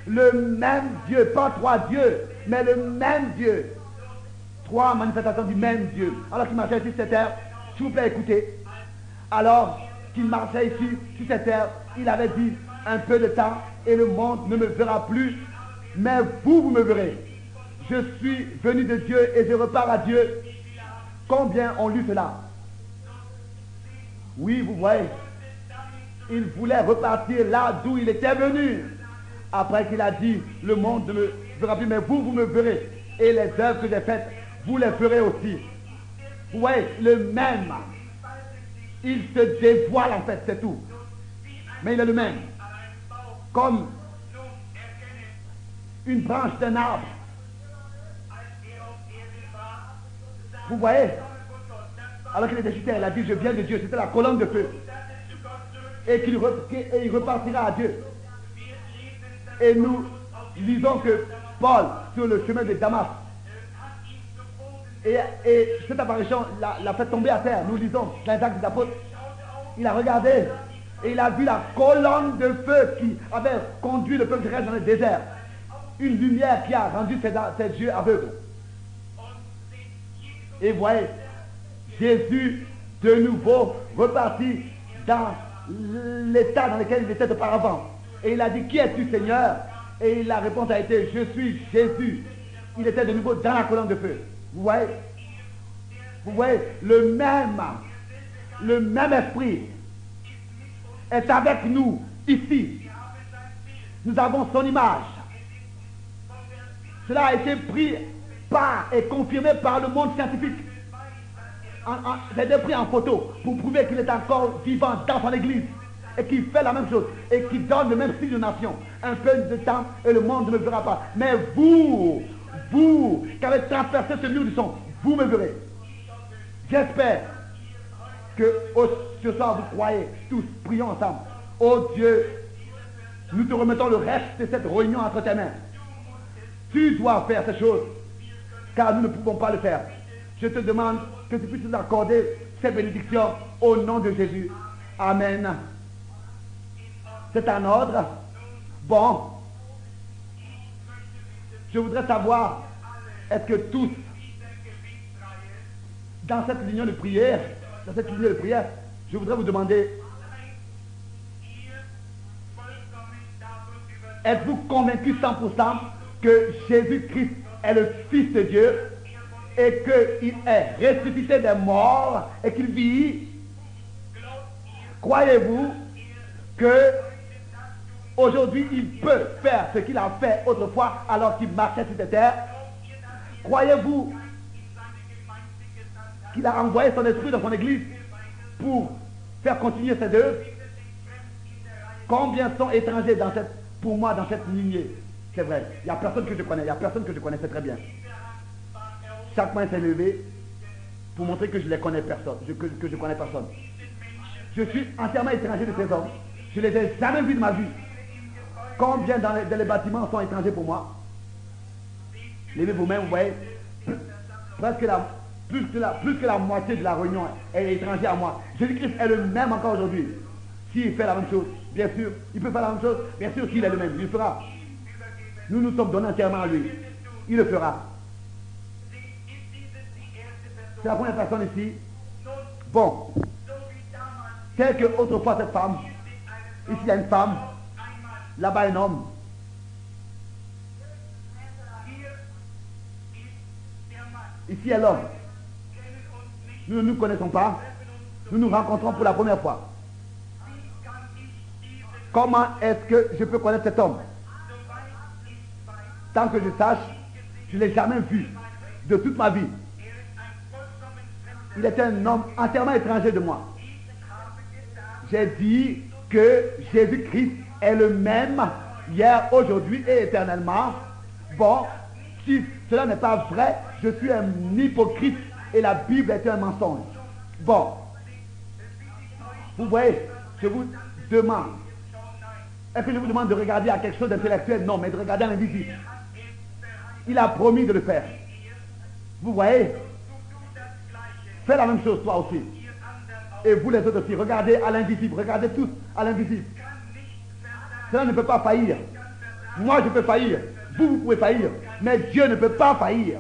Le même Dieu, pas 3 dieux, mais le même Dieu. 3 manifestations du même Dieu. Alors qu'il marchait ici sur cette terre, s'il vous plaît, écoutez. Alors qu'il marchait ici sur cette terre, il avait dit un peu de temps et le monde ne me verra plus, mais vous me verrez. Je suis venu de Dieu et je repars à Dieu. Combien ont lu cela? Oui, vous voyez, il voulait repartir là d'où il était venu. Après qu'il a dit, le monde ne me verra plus, mais vous me verrez. Et les œuvres que j'ai faites, vous les ferez aussi. Vous voyez, le même. Il se dévoile en fait, c'est tout. Mais il est le même. Comme une branche d'un arbre. Vous voyez? Alors qu'il était sur terre, il a dit, je viens de Dieu. C'était la colonne de feu. Et il repartira à Dieu. Et nous lisons que Paul, sur le chemin de Damas, et cette apparition l'a fait tomber à terre. Nous lisons dans les Actes des Apôtres. Il a regardé et il a vu la colonne de feu qui avait conduit le peuple d'Israël dans le désert. Une lumière qui a rendu ses yeux aveugles. Et voyez, Jésus de nouveau reparti dans l'état dans lequel il était auparavant. Et il a dit, qui es-tu, Seigneur? Et la réponse a été, je suis Jésus. Il était de nouveau dans la colonne de feu. Vous voyez, le même esprit est avec nous ici. Nous avons son image. Cela a été pris par et confirmé par le monde scientifique. C'est pris en photo pour prouver qu'il est encore vivant dans son église et qu'il fait la même chose et qu'il donne le même style de nation. Un peu de temps et le monde ne le verra pas. Mais vous qui avez transpercé ce mur du son, vous me verrez. J'espère que ce soir vous croyez tous, prions ensemble. Oh Dieu, nous te remettons le reste de cette réunion entre tes mains. Tu dois faire ces choses, car nous ne pouvons pas le faire. Je te demande que tu puisses nous accorder ces bénédictions au nom de Jésus. Amen. C'est un ordre. Bon. Je voudrais savoir, est-ce que tous, dans cette ligne de prière, je voudrais vous demander, êtes-vous convaincu 100% que Jésus-Christ est le Fils de Dieu et qu'il est ressuscité des morts et qu'il vit? Croyez-vous que aujourd'hui il peut faire ce qu'il a fait autrefois alors qu'il marchait sur cette terre? Croyez-vous qu'il a envoyé son esprit dans son église pour faire continuer ses œuvres? Combien sont étrangers pour moi dans cette lignée? C'est vrai, il n'y a personne que je connais, c'est très bien. Chaque main s'est levée pour montrer que je ne connais personne, que je connais personne. Je suis entièrement étranger de ces hommes. Je ne les ai jamais vus de ma vie. Combien dans les bâtiments sont étrangers pour moi? Levez vous-même, vous voyez, plus que la moitié de la réunion est étranger à moi. Jésus-Christ est le même encore aujourd'hui. S'il fait la même chose, bien sûr, il peut faire la même chose, bien sûr qu'il est le même, il le fera. Nous nous sommes donnés entièrement à lui. Il le fera. C'est la première personne ici. Bon. Tel que autrefois cette femme. Ici il y a une femme. Là-bas un homme. Ici il y a l'homme. Nous ne nous connaissons pas. Nous nous rencontrons pour la première fois. Comment est-ce que je peux connaître cet homme? Tant que je sache, je ne l'ai jamais vu de toute ma vie. Il était un homme entièrement étranger de moi. J'ai dit que Jésus-Christ est le même hier, aujourd'hui et éternellement. Bon, si cela n'est pas vrai, je suis un hypocrite et la Bible est un mensonge. Bon, vous voyez, je vous demande, est-ce que je vous demande de regarder à quelque chose d'intellectuel? Non, mais de regarder à l'invisible. Il a promis de le faire. Vous voyez? Fais la même chose toi aussi. Et vous les autres aussi, regardez à l'invisible, regardez tous à l'invisible. Cela ne peut pas faillir. Moi je peux faillir, vous pouvez faillir, mais Dieu ne peut pas faillir.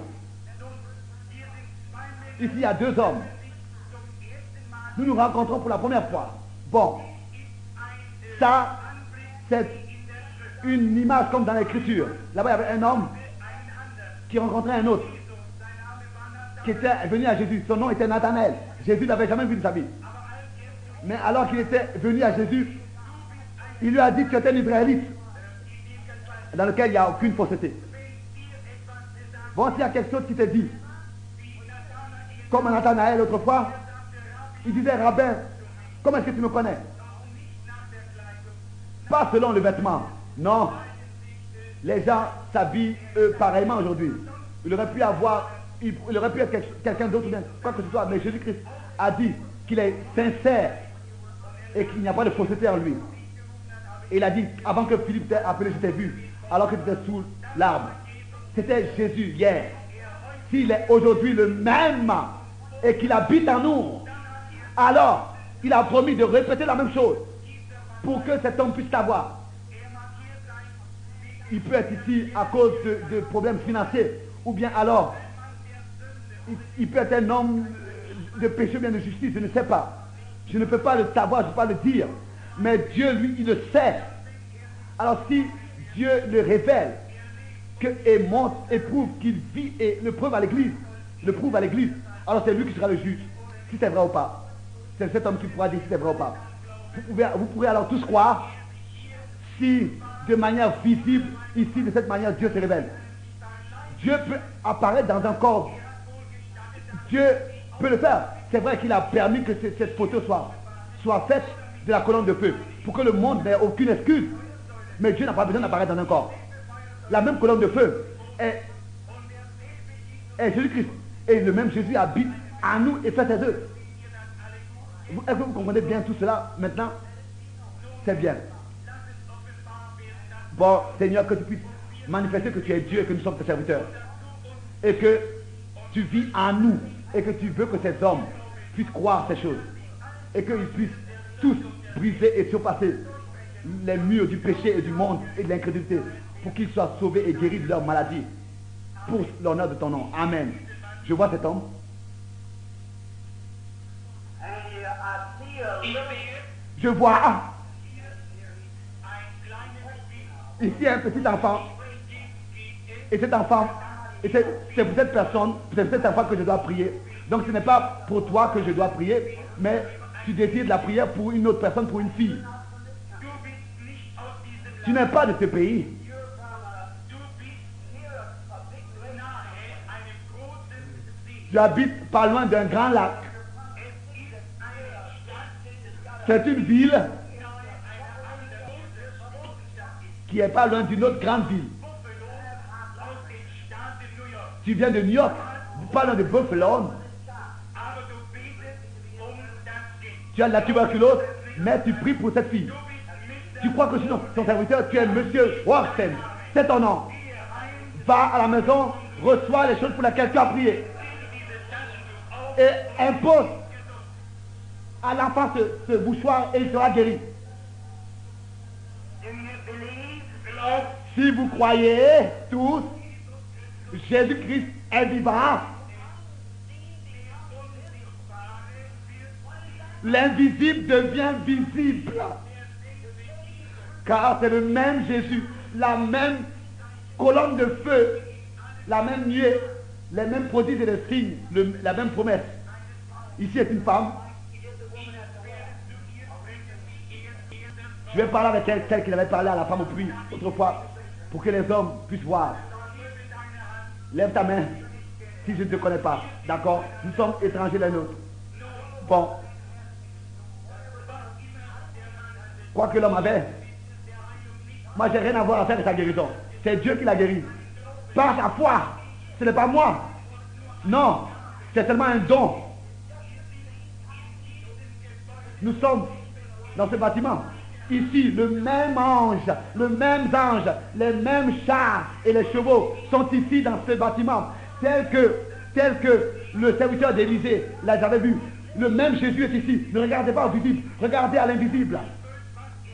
Ici il y a deux hommes. Nous nous rencontrons pour la première fois. Bon, ça c'est une image comme dans l'écriture. Là-bas il y avait un homme qui rencontrait un autre, qui était venu à Jésus. Son nom était Nathanaël. Jésus n'avait jamais vu de sa vie. Mais alors qu'il était venu à Jésus, il lui a dit que tu étais un Israélite, dans lequel il n'y a aucune fausseté. Bon, s'il y a quelque chose qui te dit, comme Nathanaël autrefois, il disait, rabbin, comment est-ce que tu me connais? Pas selon le vêtement. Non. Les gens s'habillent eux pareillement aujourd'hui. Il aurait pu être quelqu'un d'autre ou bien quoi que ce soit, mais Jésus-Christ a dit qu'il est sincère et qu'il n'y a pas de fausseté en lui. Et il a dit, avant que Philippe t'ait appelé, je t'ai vu, alors que tu étais sous l'arbre. C'était Jésus hier. S'il est aujourd'hui le même et qu'il habite en nous, alors il a promis de répéter la même chose pour que cet homme puisse savoir. Il peut être ici à cause de problèmes financiers, ou bien alors il peut être un homme de péché ou bien de justice, je ne sais pas. Je ne peux pas le savoir, je ne peux pas le dire. Mais Dieu, lui, il le sait. Alors si Dieu le révèle, et montre, et prouve qu'il vit, et le prouve à l'église, alors c'est lui qui sera le juge, si c'est vrai ou pas. C'est cet homme qui pourra dire si c'est vrai ou pas. Vous pourrez alors tous croire, si de manière visible, ici, de cette manière, Dieu se révèle. Dieu peut apparaître dans un corps. Dieu peut le faire. C'est vrai qu'il a permis que cette photo soit faite de la colonne de feu, pour que le monde n'ait aucune excuse. Mais Dieu n'a pas besoin d'apparaître dans un corps. La même colonne de feu est Jésus-Christ. Et le même Jésus habite en nous et fait ses œuvres. Est-ce que vous comprenez bien tout cela maintenant? C'est bien. Bon, Seigneur, que tu puisses manifester que tu es Dieu et que nous sommes tes serviteurs. Et que tu vis en nous. Et que tu veux que ces hommes puissent croire ces choses. Et qu'ils puissent tous briser et surpasser les murs du péché et du monde et de l'incrédulité pour qu'ils soient sauvés et guéris de leur maladie pour l'honneur de ton nom. Amen. Je vois cet homme. And here I see a little Je vois ici un petit enfant. Et cet enfant, et c'est pour cette personne, c'est pour cet enfant que je dois prier. Donc ce n'est pas pour toi que je dois prier, mais tu désires de la prière pour une autre personne, pour une fille. Tu n'es pas de ce pays. Tu habites pas loin d'un grand lac. C'est une ville qui est pas loin d'une autre grande ville. Tu viens de New York, pas loin de Buffalo. Tu as de la tuberculose, mais tu pries pour cette fille. Tu crois que sinon, ton serviteur, tu es Monsieur Watson, c'est ton nom. Va à la maison, reçois les choses pour lesquelles tu as prié. Et impose à l'enfant ce bouchoir et il sera guéri. Si vous croyez tous, Jésus-Christ est vivant. L'invisible devient visible. Car c'est le même Jésus, la même colonne de feu, la même nuée, les mêmes prodiges et les signes, la même promesse. Ici est une femme. Je vais parler avec elle, celle qu'il avait parlé à la femme au puits autrefois, pour que les hommes puissent voir. Lève ta main si je ne te connais pas. D'accord? Nous sommes étrangers l'un l'autre. Bon. Quoi que l'homme avait, moi j'ai rien à voir à faire de sa guérison. C'est Dieu qui l'a guéri. Par sa foi. Ce n'est pas moi. Non. C'est seulement un don. Nous sommes dans ce bâtiment. Ici, le même ange, les mêmes chars et les chevaux sont ici dans ce bâtiment. Tel que le serviteur d'Élysée l'avait vu. Le même Jésus est ici. Ne regardez pas au visible, regardez à l'invisible.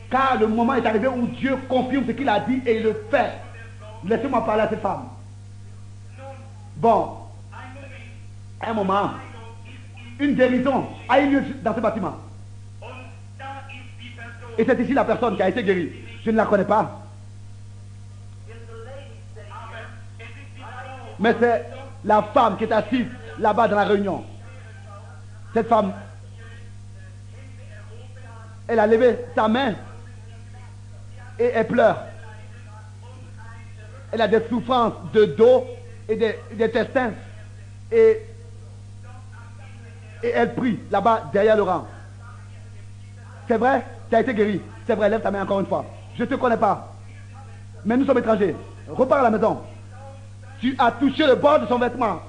Car le moment est arrivé où Dieu confirme ce qu'il a dit et il le fait. Laissez-moi parler à cette femme. Bon, un moment, une guérison a eu lieu dans ce bâtiment. Et c'est ici la personne qui a été guérie. Je ne la connais pas. Mais c'est la femme qui est assise là-bas dans la réunion. Cette femme, elle a levé sa main et elle pleure. Elle a des souffrances de dos et des intestins. Et elle prie là-bas derrière le rang. C'est vrai? Tu as été guéri. C'est vrai, lève ta main encore une fois. Je ne te connais pas. Mais nous sommes étrangers. Repars à la maison. Tu as touché le bord de son vêtement.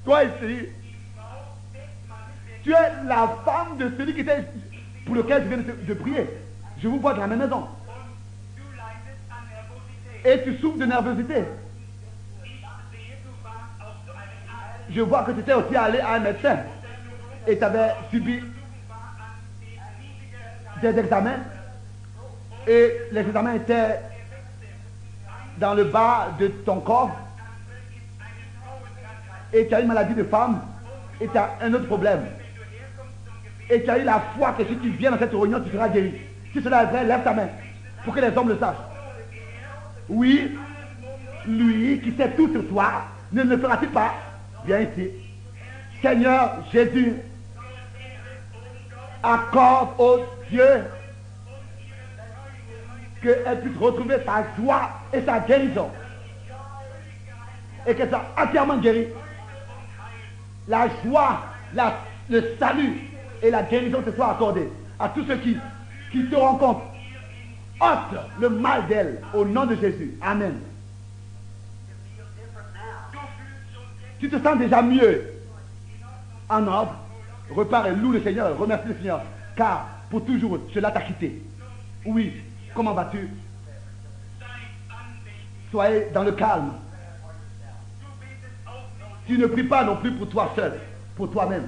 Toi ici, tu es la femme de celui qui était pour lequel je viens de prier. Je vous vois dans la même maison. Et tu souffres de nervosité. Je vois que tu étais aussi allé à un médecin. Et tu avais subi des examens. Et les examens étaient dans le bas de ton corps. Et tu as une maladie de femme. Et tu as un autre problème. Et tu as eu la foi que si tu viens dans cette réunion, tu seras guéri. Si cela est vrai, lève ta main. Pour que les hommes le sachent. Oui, lui qui sait tout sur toi, ne le fera-t-il pas? Viens ici. Seigneur Jésus, accorde au Dieu qu'elle puisse retrouver sa joie et sa guérison. Et qu'elle soit entièrement guérie. La joie, le salut et la guérison te soient accordés à tous ceux qui te rencontrent. Ôte le mal d'elle au nom de Jésus. Amen. Tu te sens déjà mieux. En ordre. Repars et loue le Seigneur. Remercie le Seigneur. Car pour toujours, cela t'a quitté. Oui. Comment vas-tu? Soyez dans le calme. Tu ne pries pas non plus pour toi seul, pour toi-même.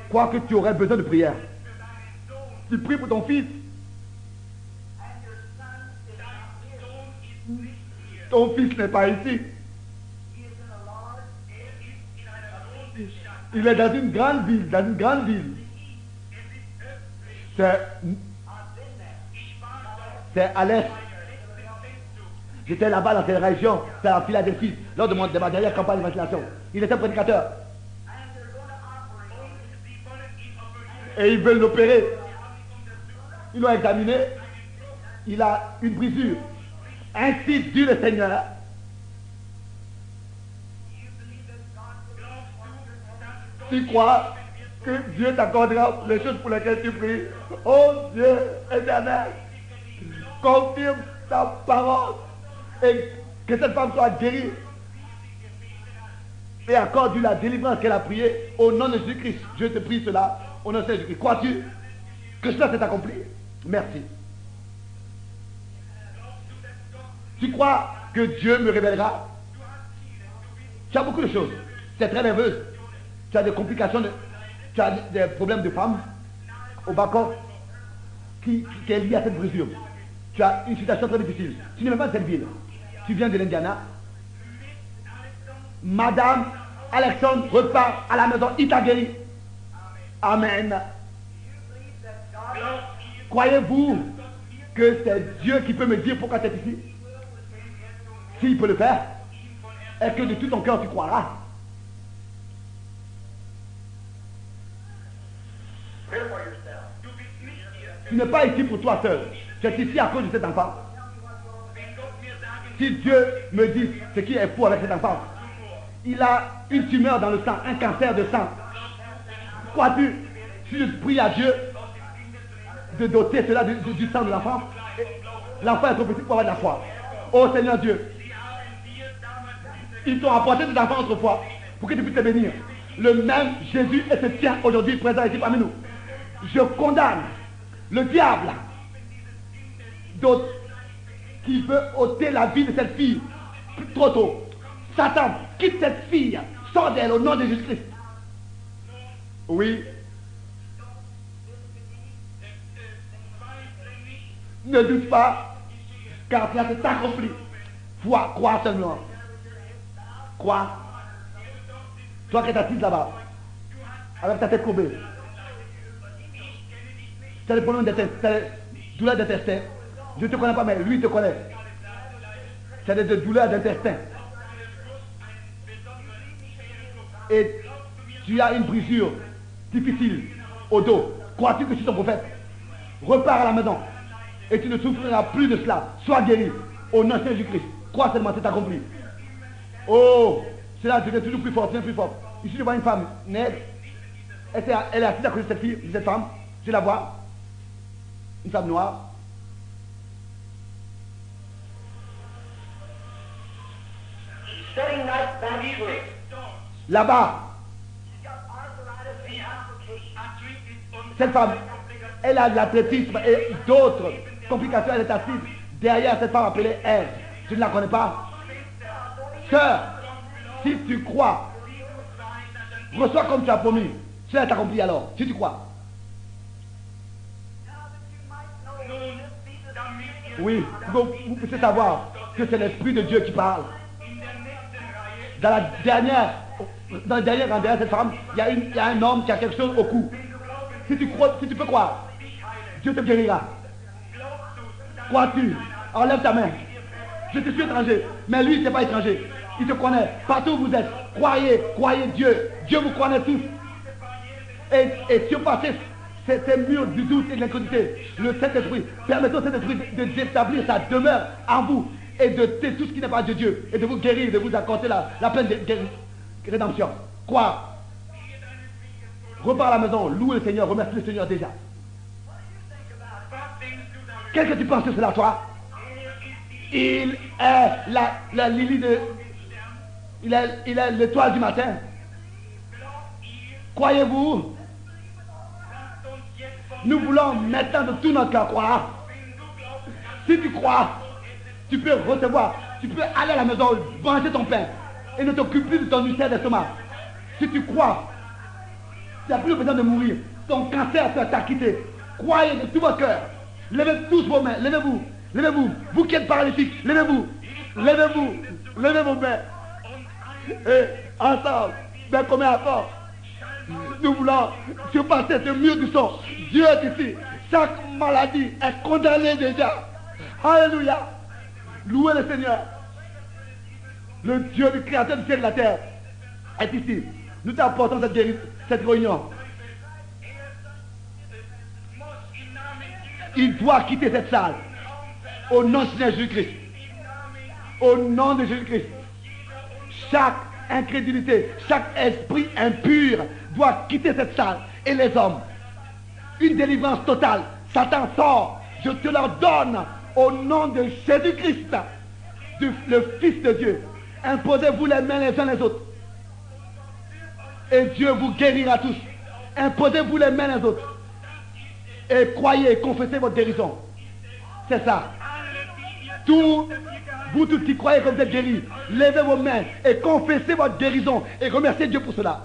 crois que tu aurais besoin de prière. Tu pries pour ton fils. Ton fils n'est pas ici. Il est dans une grande ville, C'est à l'est. J'étais là-bas dans cette région, c'est à Philadelphie, lors de ma dernière campagne d'évangélisation. Il était prédicateur. Et ils veulent l'opérer. Ils l'ont examiné. Il a une brisure. Ainsi dit le Seigneur. Tu crois que Dieu t'accordera les choses pour lesquelles tu pries? Oh Dieu éternel, confirme ta parole et que cette femme soit guérie et accorde-lui la délivrance qu'elle a priée au nom de Jésus-Christ. Je te prie cela au nom de Jésus-Christ. Crois-tu que cela s'est accompli? Merci. Tu crois que Dieu me révélera? Tu as beaucoup de choses. Tu es très nerveuse. Tu as des complications, tu as des problèmes de femmes au bas-corps qui est lié à cette brisure. Tu as une situation très difficile. Tu n'es même pas de cette ville. Tu viens de l'Indiana. Madame Alexandre repart à la maison. Il t'a guéri. Amen. Croyez-vous que c'est Dieu qui peut me dire pourquoi tu es ici? S'il peut le faire, est-ce que de tout ton cœur tu croiras? Tu n'es pas ici pour toi seul. Tu es ici à cause de cet enfant. Si Dieu me dit ce qui est faux avec cet enfant, il a une tumeur dans le sang, un cancer de sang. Crois-tu, si je prie à Dieu de doter cela du sang de l'enfant, l'enfant est trop petit pour avoir de la foi. Oh Seigneur Dieu, ils t'ont apporté cet enfant autrefois pour que tu puisses te bénir. Le même Jésus est se tient aujourd'hui présent ici parmi nous. Je condamne le diable qui veut ôter la vie de cette fille trop tôt. Satan, quitte cette fille, sors d'elle au nom de Jésus-Christ. Oui. Ne doute pas, car cela s'est accompli. Crois seulement. Crois. Toi qui es assise là-bas, avec ta tête courbée. Tu as des problèmes d'intestin, tu as des douleurs d'intestin. Je ne te connais pas, mais lui te connaît. Tu as des douleurs d'intestin. Et tu as une brisure difficile au dos. Crois-tu que je suis ton prophète? Repars à la maison et tu ne souffriras plus de cela. Sois guéri au nom de Jésus-Christ. Crois seulement, c'est accompli. Oh, cela devient toujours plus fort, plus fort. Ici, je vois une femme nègre. Elle est assise à côté de cette fille, de cette femme. Je la vois. Une femme noire. Là-bas, cette femme, elle a de l'athlétisme et d'autres complications. Elle est assise derrière cette femme appelée Ève. Je ne la connais pas. Sœur, si tu crois, reçois comme tu as promis. Cela est accompli alors, si tu crois. Oui, vous pouvez savoir que c'est l'Esprit de Dieu qui parle. Dans le dernier rang derrière cette femme, il y a un homme qui a quelque chose au cou. Si tu crois, si tu peux croire, Dieu te guérira. Crois-tu? Enlève ta main. Je te suis étranger, mais lui, il n'est pas étranger. Il te connaît. Partout où vous êtes, croyez Dieu. Dieu vous connaît tous. Et surpassez ces murs du doute et de l'incrédulité. Le Saint-Esprit, permettez au Saint-Esprit d'établir sa demeure en vous et de tout ce qui n'est pas de Dieu et de vous guérir, de vous accorder la pleine rédemption. Crois. Repars à la maison, loue le Seigneur, remercie le Seigneur déjà. Qu'est-ce que tu penses de cela, toi? Il est la Lily de... Il est l'étoile du matin. Croyez-vous? Nous voulons maintenant de tout notre cœur croire. Si tu crois, tu peux recevoir. Tu peux aller à la maison, manger ton pain et ne t'occupe plus de ton ulcère d'estomac. Si tu crois, Tu n'as plus besoin de mourir. Ton cancer t'a quitté. Croyez de tout votre cœur. Levez tous vos mains. Levez-vous. Levez-vous. Vous qui êtes paralytiques, levez-vous. Levez-vous. Levez vos mains. Et ensemble, mais comme un fort, nous voulons surpasser ce mur du son. Dieu est ici. Chaque maladie est condamnée déjà. Alléluia. Louez le Seigneur. Le Dieu du Créateur du ciel et de la terre est ici. Nous t'apportons cette réunion. Il doit quitter cette salle. Au nom de Seigneur Jésus-Christ. Au nom de Jésus-Christ. Chaque incrédulité, chaque esprit impur doit quitter cette salle. Et les hommes, une délivrance totale. Satan sort. Je te l'ordonne au nom de Jésus-Christ, le Fils de Dieu. Imposez-vous les mains les uns les autres. Et Dieu vous guérira tous. Imposez-vous les mains les autres. Et croyez, confessez votre guérison. C'est ça. Vous tous qui croyez que vous êtes guéris, levez vos mains et confessez votre guérison. Et remerciez Dieu pour cela.